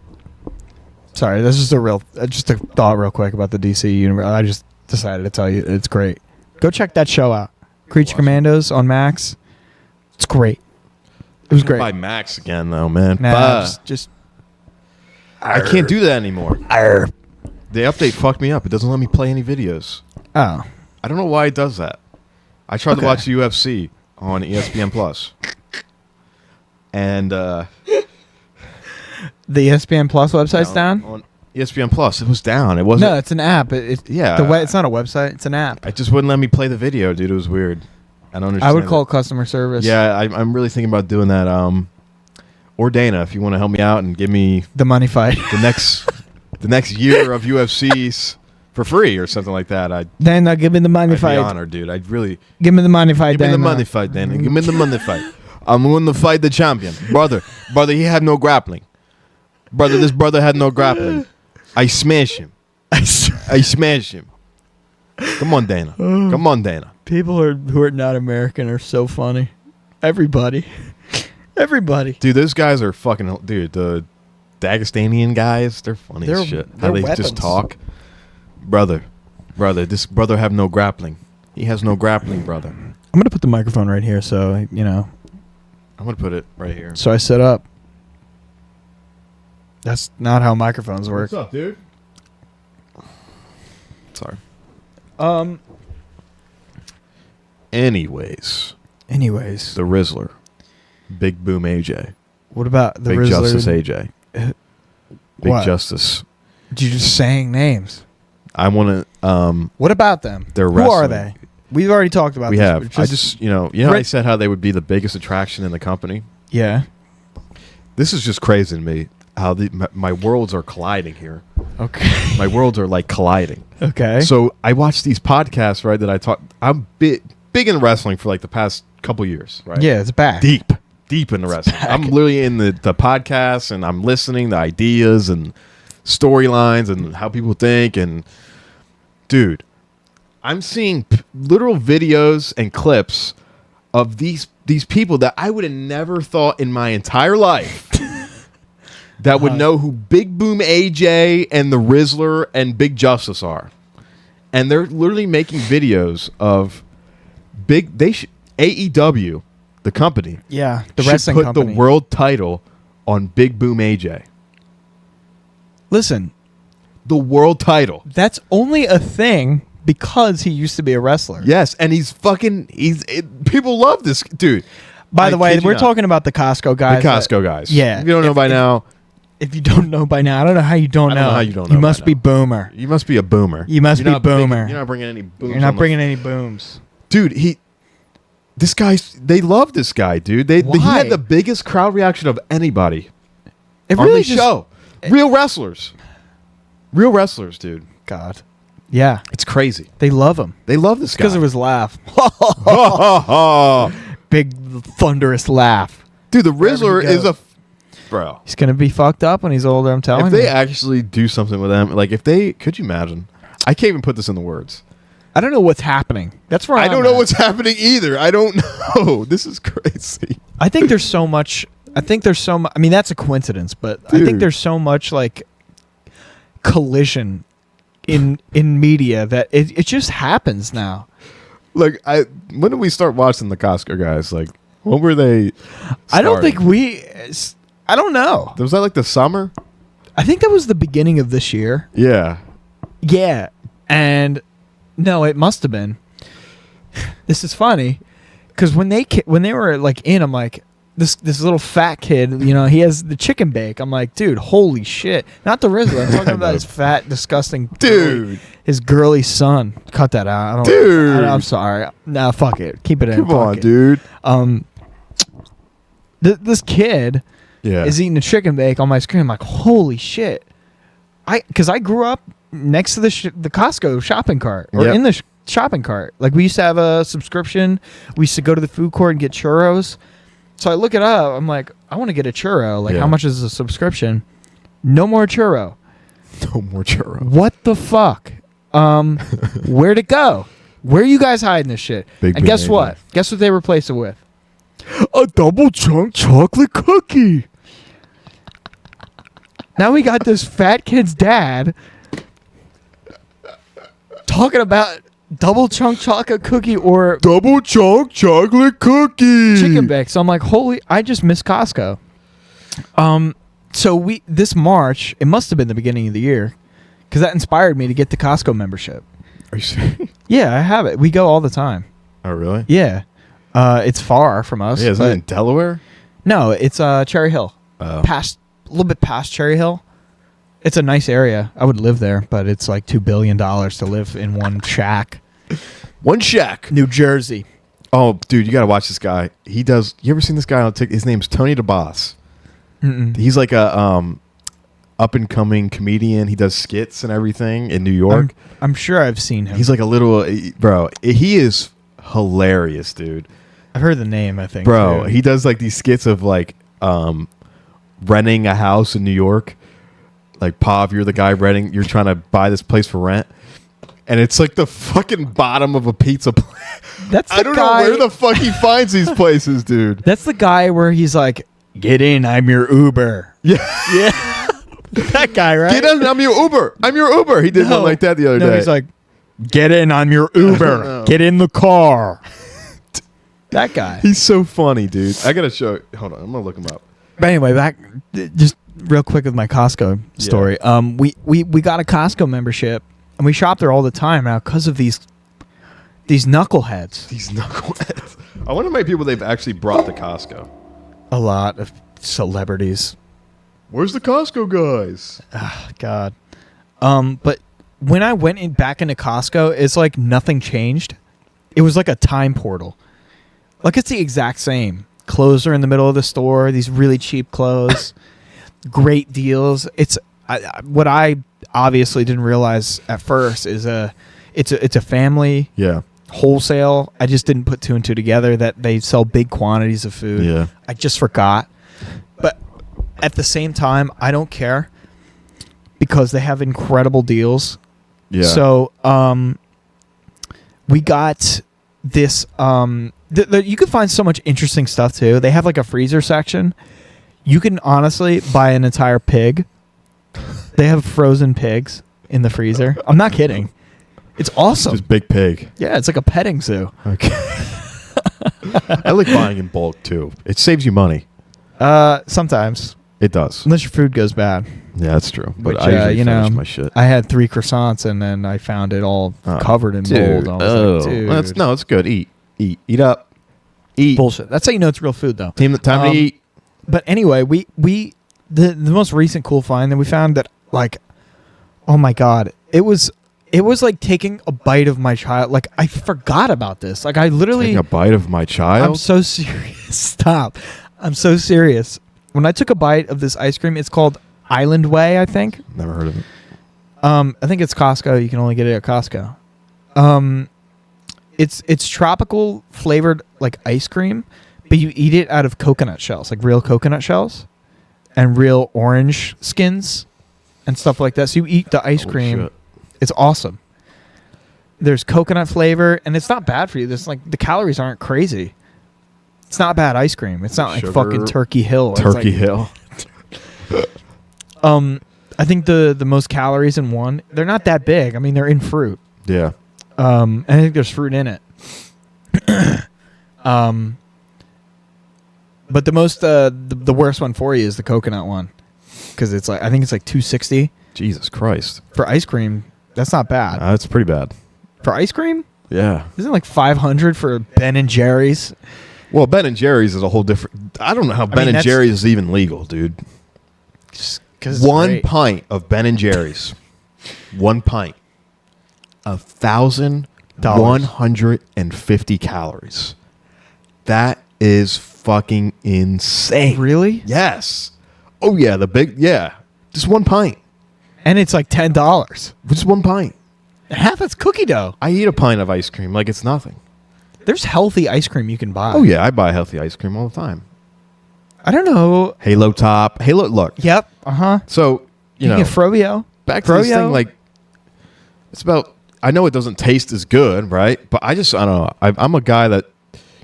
Sorry, this is just a thought real quick about the DC universe. I just decided to tell you it's great. Go check that show out. Creature Commandos on Max. It's great. It was great. Buy Max again, though, man. Nah, Fuck. just I can't do that anymore. The update fucked me up. It doesn't let me play any videos. oh. I don't know why it does that. I tried to Okay. watch UFC on ESPN Plus, and The ESPN Plus website's down. on ESPN Plus. It was down. It wasn't. No, it's an app. Yeah. It's not a website. It's an app. It just wouldn't let me play the video, dude. It was weird. I don't understand. I would it. call customer service. Yeah, I'm really thinking about doing that. Or Dana, if you want to help me out and give me The money fight. the next year of UFCs for free or something like that, Dana, give me the money I'd be fight. honored, dude. I'd really Give me the money fight, give me Dana. the money fight, Dana. Give me the money fight. I'm going to fight the champion, brother. He had no grappling. This brother had no grappling. I smash him. I smash him. Come on, Dana. Come on, Dana. People who are not American are so funny. Everybody. Dude, those guys are fucking. Dude, the Dagestanian guys, they're funny They're- as shit. How they're they weapons. just talk. Brother, this brother have no grappling. He has no grappling, brother. I'm going to put the microphone right here so, I'm gonna put it right here. so I sit up. That's not how microphones work. up, dude? Sorry. Anyways, Anyways, the Rizzler, Big Boom AJ, what about the Big Rizzler? Justice AJ, Big What? Justice. You're just saying names. I want to. What about them? They're Who are wrestling. they? We've already talked about We this. have. but I just, I Rit- said how they would be the biggest attraction in the company. Yeah. This is just crazy to me. How my worlds are colliding here. Okay. My worlds are like colliding. Okay. So I watch these podcasts, right? That I talk. I'm big in wrestling for like the past couple years, right? yeah, it's back. deep in the wrestling. I'm literally in the podcasts and I'm listening to ideas and storylines and how people think. And dude, I'm seeing literal videos and clips of these people that I would have never thought in my entire life that would know who Big Boom AJ and the Rizzler and Big Justice are. And they're literally making videos of AEW, the company, Yeah, the should wrestling put company. the world title on Big Boom AJ. Listen, The world title. that's only a thing because he used to be a wrestler. Yes, and people love this dude. By the I way, kid you we're not. talk about the Costco The guys. Costco guys. yeah. If you don't know by now, If you don't know by now, I don't know how you don't I know. don't know how you don't You know by must be now. boomer. you must be a boomer. You must You're be not big- boomer. You're not bringing any booms. You're not on the- bringing any booms. Dude, this guy, they love this guy, dude. He Why? had the biggest crowd reaction of anybody It on really the just, show. Real wrestlers, dude. God. Yeah, It's crazy. they love him They love this guy. because of his laugh. Dude, Big thunderous laugh. the Wherever Rizzler he is goes. bro. He's gonna be fucked up when he's older. I'm telling If you. they actually do something with them, like could you imagine? I can't even put this in the words. I don't know what's happening. That's where I I'm don't know at. what's happening either. I don't know. This is crazy. I think there's so much. I mean, that's a coincidence, but I Dude. think there's so much like collision in media that it just happens now. Like when did we start watching the Costco guys? Like When were they? I don't think starting? I don't know. Was that like the summer? I think that was the beginning of this year. Yeah. Yeah. And no, it must have been. This is funny because when they were like in, I'm like, this little fat kid, you know, he has the chicken bake. I'm like, dude, holy shit! Not the Rizzler. I'm talking about his fat, disgusting Dude. his girly son. Cut that out. I don't, Dude. I'm sorry. No, fuck it. Keep it in. Come Fuck on, it. dude. This kid Yeah. is eating a chicken bake on my screen. I'm like, holy shit! Because I grew up next to the Costco shopping cart or Yep. in the shopping cart. Like we used to have a subscription. We used to go to the food court and get churros. So I look it up. I'm like, I want to get a churro. Like, Yeah. how much is a subscription? No more churro. No more churro. What the fuck? Where'd it go? Where are you guys hiding this shit? Big And guess banana. what? Guess what they replaced it with? A double chunk chocolate cookie. Now we got this fat kid's dad talking about double chunk chocolate cookie or Double chunk chocolate cookie. chicken bake. So I'm like, I just missed Costco. So this March, it must have been the beginning of the year, because that inspired me to get the Costco membership. Are you serious? Yeah, I have it. We go all the time. Oh, really? Yeah. It's far from us. Yeah, isn't but- it in Delaware? No, it's Cherry Hill. Oh. A little bit past Cherry Hill. It's a nice area. I would live there, but it's like $2 billion to live in one shack. One shack. New Jersey. Oh, dude, you got to watch this guy. He does. You ever seen this guy on TikTok? His name's Tony DeBoss. Mm-mm. He's like a up and coming comedian. He does skits and everything in New York. I'm sure I've seen him. He's like a little bro. He is hilarious, dude. I've heard the name, I think. Bro, too. he does like these skits of like renting a house in New York. Like, Pav, you're the guy renting. You're trying to buy this place for rent, and it's like the fucking bottom of a pizza place. That's the I don't guy, know where the fuck he finds these places, dude. That's the guy where he's like, "Get in, I'm your Uber." Yeah, Yeah. That guy, right? get in. I'm your Uber. I'm your Uber. He did one like that the other day. He's like, "Get in, I'm your Uber. know. Get in the car." That guy. He's so funny, dude. I gotta show. Hold on, I'm gonna look him up. But anyway, back just real quick with my Costco story. We got a Costco membership and we shop there all the time now because of these knuckleheads. These knuckleheads. I wonder how many people they've actually brought to Costco. A lot of celebrities. Where's the Costco guys? God. But when I went back into Costco, it's like nothing changed. It was like a time portal. Like it's the exact same. Clothes are in the middle of the store. These really cheap clothes, great deals. It's what I obviously didn't realize at first is it's a family Yeah. wholesale. I just didn't put two and two together that they sell big quantities of food. Yeah. I just forgot. But at the same time, I don't care because they have incredible deals. Yeah. So we got this you can find so much interesting stuff too. They have like a freezer section. You can honestly buy an entire pig. They have frozen pigs in the freezer. I'm not kidding. It's awesome. just big pig. Yeah, it's like a petting zoo. Okay. I like buying in bulk too. It saves you money. Sometimes, It does. unless your food goes bad. Yeah, that's true. But Which, I usually you finish know, my shit. I had 3 croissants and then I found it all covered in mold. I was like, dude, No, it's good. Eat up. Eat. bullshit. That's how you know it's real food, though. Time to eat. But anyway, we the most recent cool find that we found that, like, oh my god, it was like taking a bite of my child. Like, I forgot about this. Like, I literally Taking a bite of my child. I'm so serious. Stop. I'm so serious. When I took a bite of this ice cream, it's called Island Way, I think. Never heard of it. I think it's Costco. You can only get it at Costco. It's tropical flavored like ice cream, but you eat it out of coconut shells, like real coconut shells, and real orange skins, and stuff like that. So you eat the ice Holy cream. shit. It's awesome. There's coconut flavor, and it's not bad for you. This like the calories aren't crazy. It's not bad ice cream. It's not like Sugar- fucking Turkey Hill. It's Turkey like- Hill. I think the most calories in one. They're not that big. I mean, they're in fruit. Yeah. I think there's fruit in it. But the most the worst one for you is the coconut one, because it's like I think it's like $2.60 Jesus Christ. for ice cream. That's not bad That's pretty bad. for ice cream. Yeah. Isn't it like $500 for Ben and Jerry's? Well, Ben and Jerry's is a whole different. I don't know how Ben and that's- Jerry's is even legal, dude. Just 'cause it's One great. pint of Ben and Jerry's, 1 pint, 1,150 calories. That is fucking insane. Really? Yes. Oh yeah, just 1 pint. And it's like $10. Just 1 pint. Half it's cookie dough. I eat a pint of ice cream like it's nothing. There's healthy ice cream you can buy. Oh yeah, I buy healthy ice cream all the time. I don't know. Halo top, Halo. Look, Yep. so you know, get Froyo. back to this Froyo. thing. Like, it's about. I know it doesn't taste as good, right? But I don't know. I'm a guy that,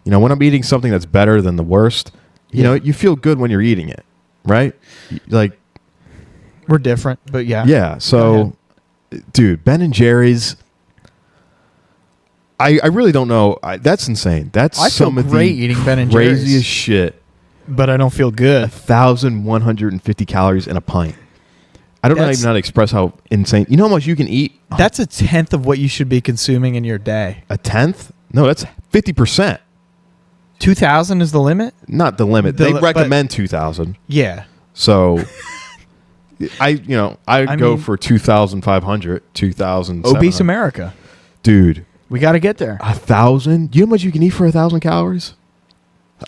when I'm eating something that's better than the worst, you feel good when you're eating it, right? Like, We're different, but yeah. yeah. So, dude, Ben and Jerry's. I really don't know. That's insane. That's I feel some of great the eating Ben and Jerry's. craziest shit. But I don't feel good. 1,150 calories in a pint. I don't That's- even know how to express how insane. You know how much you can eat? That's a tenth of what you should be consuming in your day. A tenth? No, that's 50%. 2,000 is the limit? Not the limit. The They li- recommend 2,000. Yeah. So I'd go mean- for 2,500, 2,000. Obese America. Dude, We got to get there. 1,000? You know how much you can eat for 1,000 calories?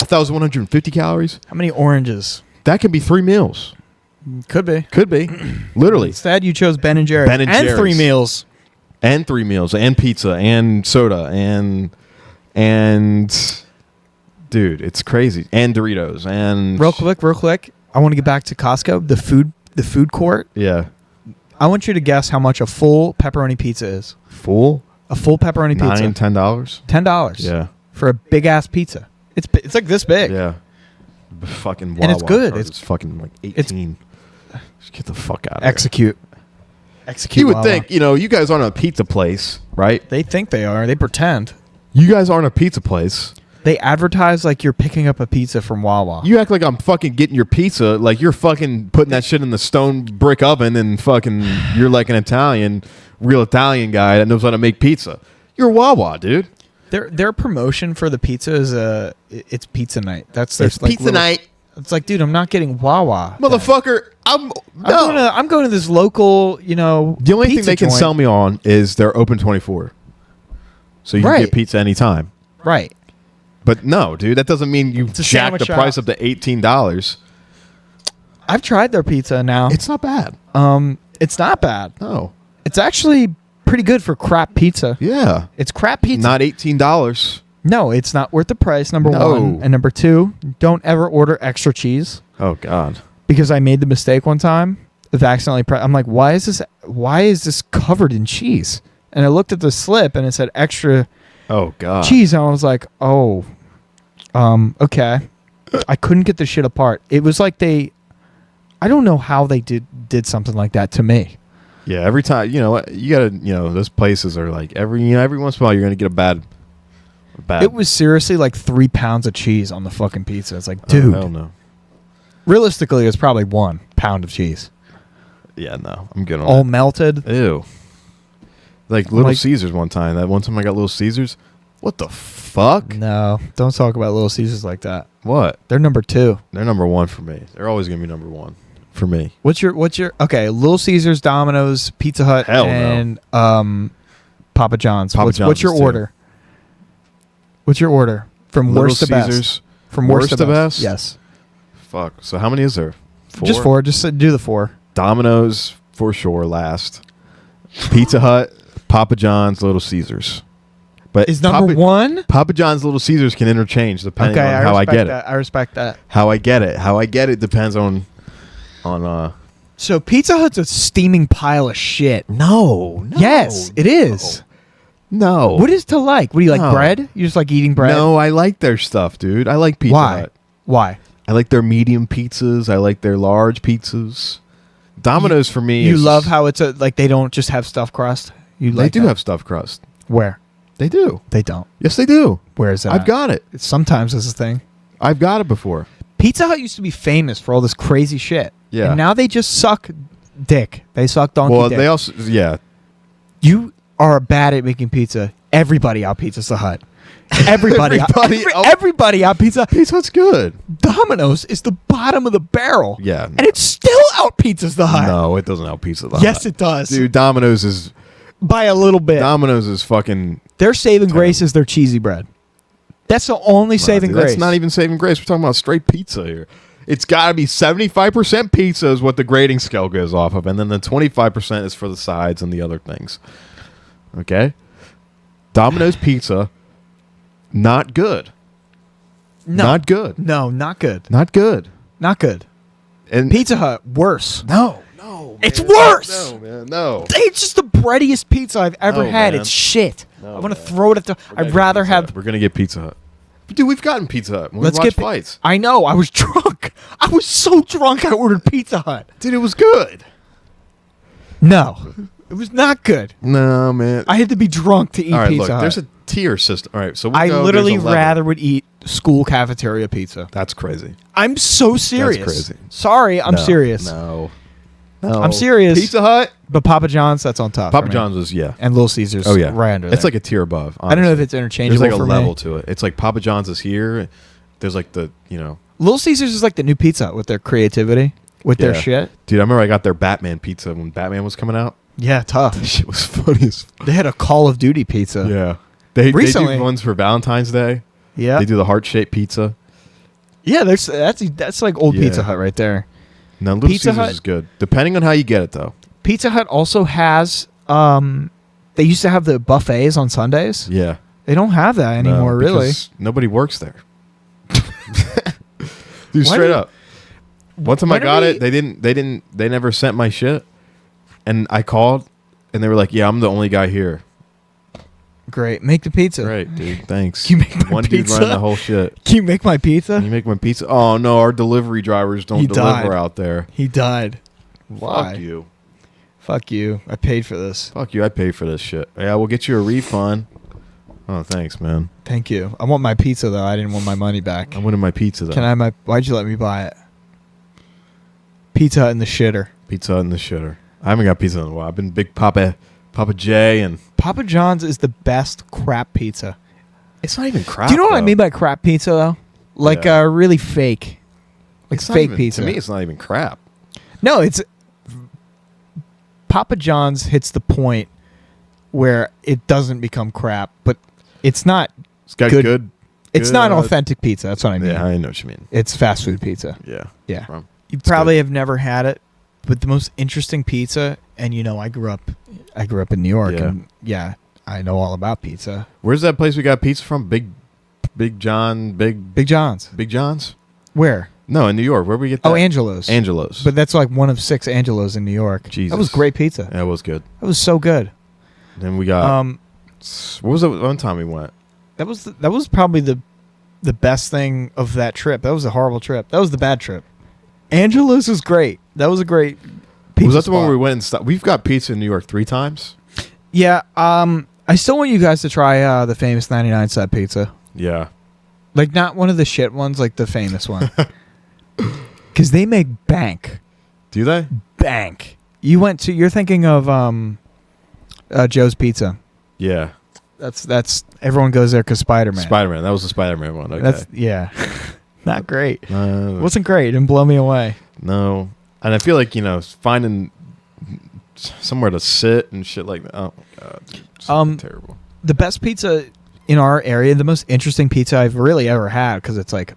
1,150 calories? How many oranges? That could be 3 meals. Could be. Could be. Literally. Instead, you chose Ben and Jerry's. Ben and Jerry's. 3 meals. And 3 meals. And pizza. And soda. And dude, it's crazy. And Doritos. And Real quick. I want to get back to Costco. The food court. Yeah. I want you to guess how much a full pepperoni pizza is. Full? A full pepperoni pizza. $10? $10. Yeah. For a big ass pizza. It's like this big. Yeah. Fucking Wawa. And it's good. It's fucking like 18. Just get the fuck out of Execute. here. You would Wawa. think, you guys aren't a pizza place, right? They think they are. They pretend. You guys aren't a pizza place. They advertise like you're picking up a pizza from Wawa. You act like I'm fucking getting your pizza, like you're fucking putting that shit in the stone brick oven and fucking you're like an real Italian guy that knows how to make pizza. You're Wawa, dude. Their promotion for the pizza is it's pizza night. That's their It's like, pizza little- night. It's like, dude, I'm not getting Wawa. Motherfucker, I'm going to this local, The only thing pizza they can joint. sell me on is they're open 24. So you can Right. get pizza anytime. Right. But no, dude, that doesn't mean you It's a jack sandwich the price shop. up to $18. I've tried their pizza now. It's not bad. It's not bad. No. It's actually pretty good for crap pizza. Yeah. It's crap pizza. Not $18. No, it's not worth the price, number No. one. And number two, don't ever order extra cheese. Oh God. Because I made the mistake one time of accidentally I'm like, why is this covered in cheese? And I looked at the slip and it said extra Oh God. cheese, and I was like, oh, okay. I couldn't get the shit apart. It was like I don't know how they did something like that to me. Yeah. Every time, you gotta, those places are like every once in a while you're gonna get a bad. It was seriously like 3 pounds of cheese on the fucking pizza. It's like, Oh, dude, hell no. realistically, it was probably 1 pound of cheese, Yeah, no. I'm good on all that. melted. Ew. Like Little Like- Caesars one time. That one time I got Little Caesars. What the fuck? No, don't talk about Little Caesars like that. What? They're number 2. They're number 1 for me. They're always gonna be number 1 for me. What's your okay? Little Caesars, Domino's, Pizza Hut, Hell no. and Papa John's. Papa What's John's your is too. order? What's your order from Little worst to best? Caesars. From worst to best. best? Yes. Fuck. So how many is there? 4? Just 4. Just do the 4. Domino's for sure last. Pizza Hut, Papa John's, Little Caesars. But Is number 1? Papa John's, Little Caesars can interchange depending on how I get it. I respect that. How I get it. How I get it depends on So Pizza Hut's a steaming pile of shit. No. Yes, it is. No. What is to like? What do you like? No. Bread? You just like eating bread? No, I like their stuff, dude. I like Pizza Why? Hut. Why? I like their medium pizzas. I like their large pizzas. Domino's for me You is love how it's like they don't just have stuffed crust. You they like do that? have stuffed crust. Where? They do. They don't. Yes, they do. Where is that? I've got it. Sometimes it's a thing. I've got it before. Pizza Hut used to be famous for all this crazy shit. Yeah. And now they just suck dick. They suck donkey Well, dick. they also You are bad at making pizza. Everybody out Pizza the Hut. Everybody Everybody out Pizza. Pizza Hut's good. Domino's is the bottom of the barrel. Yeah. And it's still out Pizza the Hut. No, it doesn't help Pizza Hut. Yes, it does. Dude, Domino's is By a little bit. fucking. Their saving grace is their cheesy bread. That's the only saving Dude, grace. That's not even saving grace. We're talking about straight pizza here. It's got to be 75% pizza is what the grading scale goes off of, and then the 25% is for the sides and the other things. Okay? Domino's pizza, not good. No. Not good. No, not good. Not good. Not good. And Pizza Hut, worse. No. It's worse. No, man. No. It's just the breadiest pizza I've ever No, had. man. It's shit. No, I want to man. throw it at the. I'd rather have. We're gonna get Pizza Hut. Dude, we've gotten Pizza Hut. When Let's we watch get fights. I know. I was drunk. I was so drunk. I ordered Pizza Hut. Dude, it was good. No, it was not good. No, man. I had to be drunk to eat All right, Pizza look. Hut. There's a tier system. All right, so I literally there's a level. rather would eat school cafeteria pizza. That's crazy. I'm so serious. crazy. Sorry, I'm No, serious. No. I'm serious. Pizza Hut. But Papa John's, that's on top. Papa for me. John's was and Little Caesars. Oh yeah, right under It's there. like a tier above. I don't know if honestly. it's interchangeable. There's like a for level me. to it. It's like Papa John's is here. There's like the Little Caesars is like the new Pizza Hut with their creativity, with their Yeah. shit. Dude, I remember I got their Batman pizza when Batman was coming out. Yeah, tough. Shit was funny as fuck. They had a Call of Duty pizza. Yeah. They Recently- do ones for Valentine's Day. Yeah. They do the heart-shaped pizza. Yeah, that's like old Yeah. Pizza Hut right there. Now, Little Pizza Caesars Hut- is good. Depending on how you get it, though. Pizza Hut also has they used to have the buffets on Sundays. Yeah. They don't have that anymore, No, really. because nobody works there. Dude, Why straight do- up. One time I when are got we- it, they never sent my shit. And I called, and they were like, yeah, I'm the only guy here. Great. Make the pizza. Great, dude. Thanks. Can you make my One dude pizza? running the whole shit. Can you make my pizza? Can you make my pizza? Oh, no, our delivery drivers don't He deliver died. out there. He died. Why? Fuck you. Fuck you. I paid for this. Fuck you. I paid for this shit. Yeah, we'll get you a refund. Oh, thanks, man. Thank you. I want my pizza though. I didn't want my money back. I wanted my pizza, though. Can I have my why'd you let me buy it? Pizza Hut in the shitter. Pizza Hut in the shitter. I haven't got pizza in a while. I've been big Papa J, and Papa John's is the best crap pizza. it's not even crap. Do you know what I though. mean by crap pizza though? Like Yeah. really fake. Like It's not fake even- pizza. To me, it's not even crap. No, it's Papa John's hits the point where it doesn't become crap, but it's not It's got Good. good. it's not authentic pizza. That's what I mean. Yeah, I know what you mean. It's fast food pizza. Yeah. Yeah. From- You It's probably good. have never had it, but the most interesting pizza, and I grew up in New York, Yeah. and yeah, I know all about pizza. Where's that place we got pizza from? Big John's. Big John's. Big John's? Where? No, in New York. Where we get that? Oh, Angelo's. Angelo's. But that's like one of 6 Angelo's in New York. Jesus. That was great pizza. Yeah, it was good. That was so good. Then we got. What was the one time we went? That was probably the best thing of that trip. That was a horrible trip. That was the bad trip. Angelo's was great. That was a great pizza Was that the one spot. where we went and stopped? We've got pizza in New York 3 times. Yeah. I still want you guys to try the famous 99 cent pizza. Yeah. Like not one of the shit ones, like the famous one. Because they make bank. Do they? Bank. You're thinking of Joe's Pizza. Yeah. That's everyone goes there because Spider-Man. Spider-Man. That was the Spider-Man one. Okay. That's yeah. Not great. Wasn't Wasn't great. Didn't blow me away. No. And I feel like, finding somewhere to sit and shit like that. Oh, my God. Dude, it's terrible. The best pizza in our area, the most interesting pizza I've really ever had, because it's like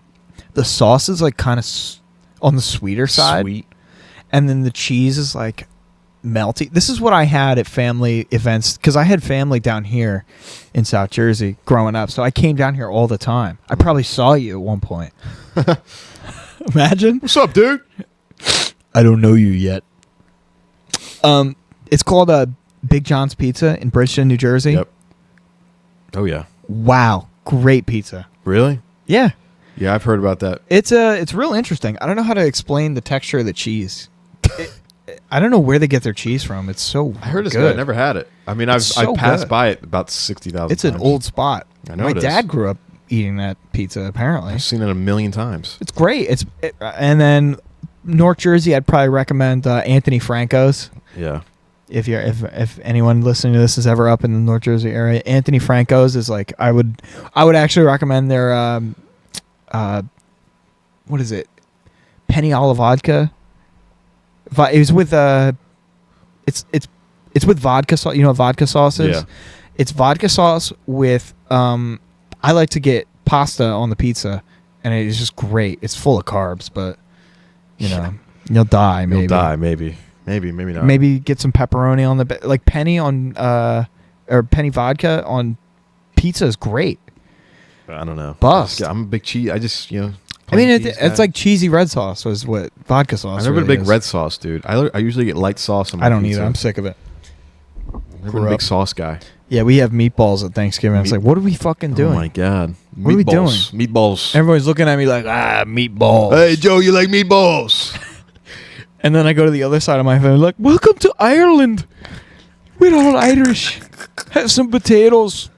the sauce is like kind of on the sweeter side, Sweet. and then the cheese is like melty. This is what I had at family events, because I had family down here in South Jersey growing up, so I came down here all the time. I probably saw you at one point. Imagine. What's up, dude? I don't know you yet. It's called Big John's Pizza in Bridgeton, New Jersey. Yep. Oh, yeah. Wow, great pizza. Really? Yeah. Yeah, I've heard about that. It's real interesting. I don't know how to explain the texture of the cheese. I don't know where they get their cheese from. It's so I heard it's good. good. I never had it. I mean, I've It's so passed good. by it about 60,000 It's an times. old spot. I know My it is. dad grew up eating that pizza. Apparently, I've seen it a million times. it's great. And then North Jersey, I'd probably recommend Anthony Franco's. Yeah. If anyone listening to this is ever up in the North Jersey area, Anthony Franco's is like I would actually recommend their what is it, Penny Olive Vodka. It was with it's with vodka sauce. You know what vodka sauce is? Yeah. It's vodka sauce with I like to get pasta on the pizza, and it is just great. It's full of carbs, but you know you'll die. Maybe You'll die, maybe not. Maybe get some pepperoni on like penny on or penny vodka on pizza is great. I don't know. Bust. I'm a big cheese. I just I mean, plain cheese it's guy. like cheesy red sauce was what vodka sauce. I've never been a really big is. red sauce, dude. I usually get light sauce on my I don't pizza. either. I'm sick of it. I've never been Grew a big up. sauce guy. Yeah, we have meatballs at Thanksgiving. It's Meat- like, what are we fucking doing? Oh my god. What are we doing? Meatballs. Everybody's looking at me like, meatballs. Hey Joe, you like meatballs? And then I go to the other side of my family, like, welcome to Ireland. We're all Irish. Have some potatoes.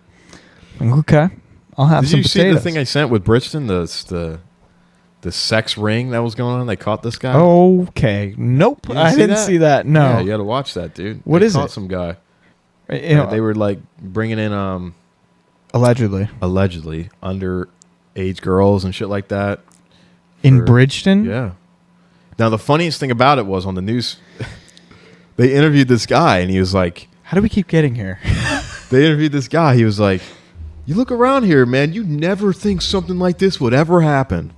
Okay, I'll have Did some you see potatoes. the thing I sent with Bridgeton? The sex ring that was going on. They caught this guy. Okay, nope. You I didn't see that. No. Yeah, you got to watch that, dude. What They is caught it? Some guy. You know, They were like bringing in allegedly allegedly underage girls and shit like that. in for- Bridgeton. Yeah. Now the funniest thing about it was on the news, they interviewed this guy and he was like, How do we keep getting here? they interviewed this guy. He was like, "You look around here, man. You never think something like this would ever happen."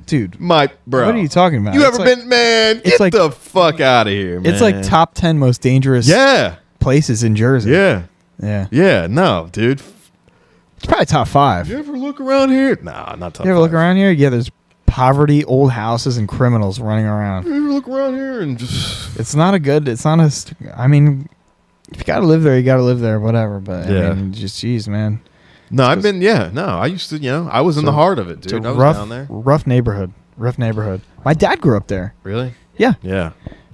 Dude, My bro, what are you talking about? You It's ever like- been, man? it's Get like- the fuck out of here, man. It's like top 10 most dangerous Yeah, places in Jersey. yeah, Yeah. yeah. No, dude. It's probably top 5. You ever look around here? Nah, not top You ever look five. around here? Yeah, there's poverty, old houses, and criminals running around. You ever look around here and just It's not I mean, if you gotta live there, you gotta live there, whatever. But Yeah. I mean, just, geez, man. no. I've been no. I used to I was in the heart of it, It's a dude. I was rough, down there. rough neighborhood. Rough neighborhood. My dad grew up there. Really? Yeah. Yeah.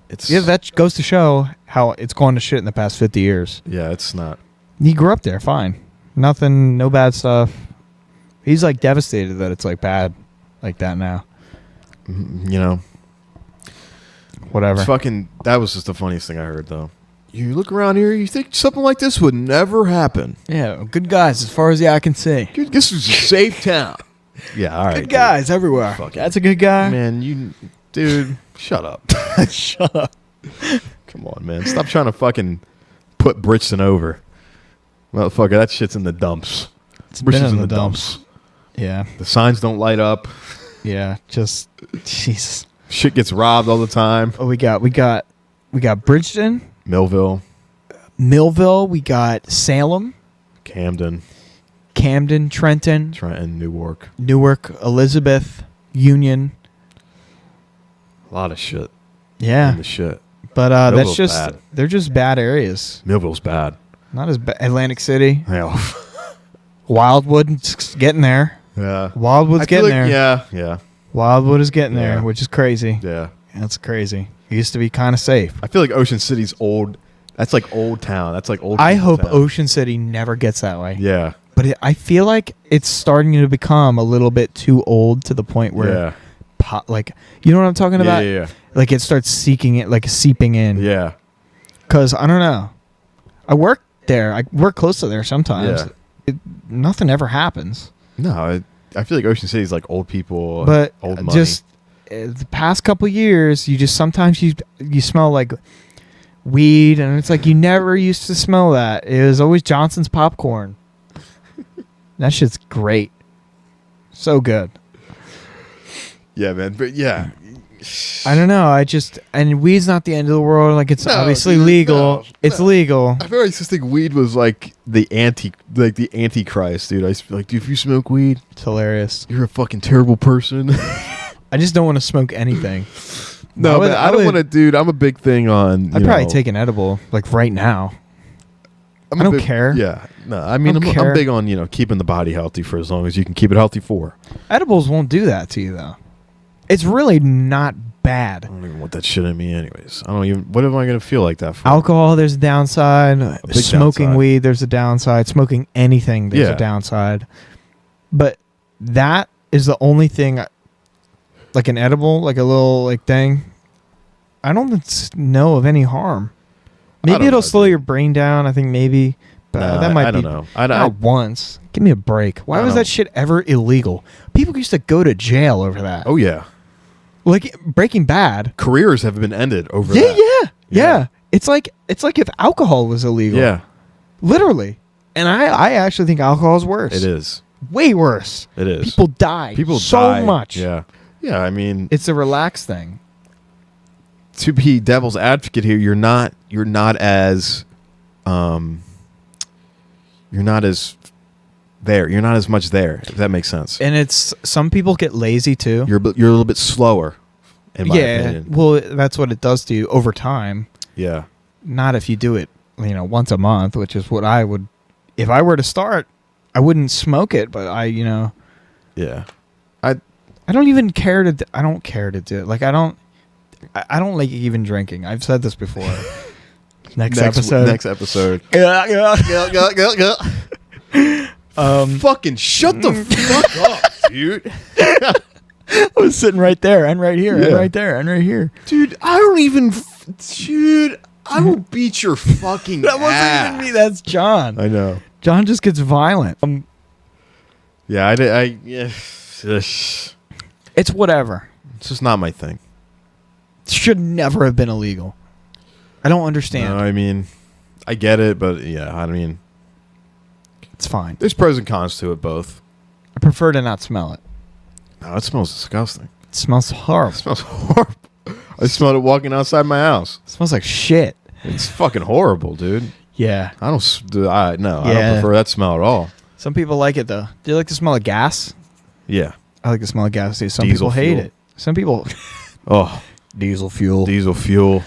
It's Yeah, that goes to show how it's gone to shit in the past 50 years. yeah. It's not. He grew up there, fine. Nothing, no bad stuff. He's like devastated that it's like bad like that now. You know. Whatever. It's fucking. That was just the funniest thing I heard, though. You look around here, you think something like this would never happen. Yeah, good guys as far as the eye can see. Dude, this is a safe town. Yeah, all right. Good guys everywhere. Fuck it. That's a good guy. Man, dude, shut up. Shut up. Come on, man. Stop trying to fucking put Bridgeton over. Motherfucker, that shit's in the dumps. It's been Bridgeton's in the dumps. Yeah, The signs don't light up. yeah. Just Jesus. Shit gets robbed all the time. Oh, we got Bridgeton, Millville, Millville. We got Salem, Camden, Camden, Trenton, Trenton, Newark. Newark, Elizabeth, Union. A lot of shit. Yeah, In the shit. but that's Millville's just bad. they're just bad areas. Millville's bad. Not as bad. Atlantic City, Yeah. Wildwood's getting there. Yeah. Wildwood's I feel getting like- there. Yeah. Wildwood is getting there, Yeah. which is crazy. Yeah. That's crazy. It used to be kind of safe. I feel like Ocean City's old. That's like old town. That's like old. I people hope town. Ocean City never gets that way. Yeah. But I feel like it's starting to become a little bit too old to the point where, Yeah. like, you know what I'm talking about? Yeah. Like it starts seeping in. Yeah. Because I don't know. I work there. I work close to there sometimes. Yeah. Nothing ever happens. No, I feel like Ocean City's like old people, But old money. just the past couple years, you just sometimes you smell like weed, and it's like you never used to smell that. It was always Johnson's popcorn. That shit's great, so good. Yeah, man. But yeah, I don't know. And weed's not the end of the world. Like it's No, obviously dude, legal. no, It's no. legal. I feel like I just think weed was like the antichrist, dude. I used to be like, dude, if you smoke weed, It's hilarious. you're a fucking terrible person. I just don't want to smoke anything. No, would- man, I don't would- want to, dude. I'm a big thing on. I'd you probably know, take an edible like right now. I'm I a don't big- care. Yeah, no, I mean, don't I'm care. big on keeping the body healthy for as long as you can keep it healthy for. Edibles won't do that to you though. It's really not bad. I don't even want that shit in me, anyways. I don't even. What am I gonna feel like that for? Alcohol, there's a downside. big Smoking downside. weed, there's a downside. Smoking anything, there's Yeah. a downside. But that is the only thing, like an edible, like a little like thing. I don't know of any harm. Maybe don't it'll know, slow dude. your brain down. I think maybe, but Nah, that might I be. don't know. I Not once. Give me a break. Why I was don't- that shit ever illegal? People used to go to jail over that. Oh yeah, Like Breaking Bad. careers have been ended over Yeah, that. yeah. It's like if alcohol was illegal. Yeah, Literally. And I actually think alcohol is worse. it is. Way worse. It is. People die. People so die. much. Yeah, yeah. I mean, It's a relaxed thing. to be devil's advocate here, you're not as there. You're not as much there. If that makes sense. And it's some people get lazy too. You're a little bit slower. In my opinion. Well, that's what it does to you over time. Yeah. Not if you do it, once a month, which is what I would. If I were to start, I wouldn't smoke it, but Yeah. I don't even care to. I don't care to do it. Like I don't like even drinking. I've said this before. Next episode. Next episode. Fucking shut the fuck up, dude. I was sitting right there and right here and Yeah. right there and right here. Dude, I don't even. Dude, I will beat your fucking That wasn't ass. even me. That's John. I know. John just gets violent. Yeah, I did. Yeah. It's It's whatever. just not my thing. It should never have been illegal. I don't understand. No, I mean, I get it, but yeah, I mean, It's fine. there's pros and cons to it both. I prefer to not smell it. No, it smells disgusting. It smells horrible. It smells horrible. I smelled it walking outside my house. It smells like shit. It's fucking horrible, dude. Yeah. I don't. I don't Yeah. prefer that smell at all. Some people like it though. Do you like the smell of gas? Yeah. I like the smell of gas too. Some Diesel people hate fuel. it. Some people Oh, diesel fuel. diesel fuel.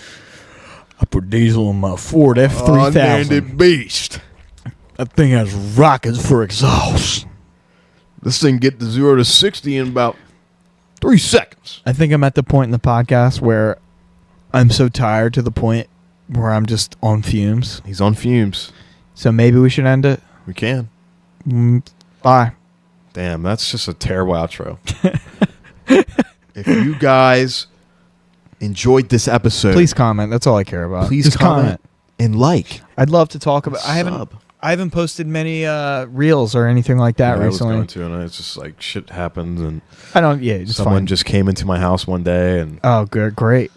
I put diesel in my Ford F3000. beast. That thing has rockets for exhaust. This thing get to 0 to 60 in about 3 seconds. I think I'm at the point in the podcast where I'm so tired to the point where I'm just on fumes. He's on fumes. So maybe we should end it. We can. Bye. Damn, that's just a terrible outro. If you guys enjoyed this episode, Please comment. That's all I care about. please Just comment and like. I'd love to talk about. I Sub. haven't posted many reels or anything like that Yeah, recently. I was going to, and it's just like shit happens, and I don't. Yeah, just someone fine. just came into my house one day, and Oh, good, great.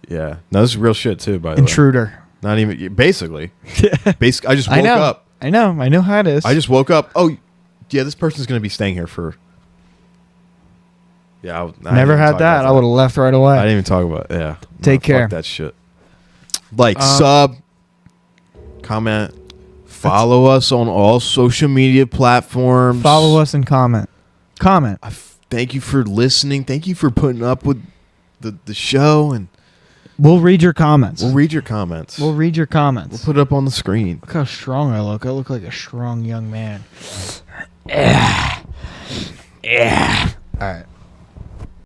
yeah, no, this is real shit too. By the way, Intruder. not even basically. I just I woke know. up. I know how it is. I just woke up. Oh, yeah, this person's going to be staying here for. Yeah, I didn't never even had talk that. about I would have left right away. I didn't even talk about. Yeah, Take fuck care. that shit. Like, sub, comment, follow us on all social media platforms. Follow us and comment. Comment. Thank you for listening. Thank you for putting up with the show, and We'll read your comments. we'll read your comments. We'll read your comments. We'll put it up on the screen. Look how strong I look. I look like a strong young man. Yeah. Yeah. All right.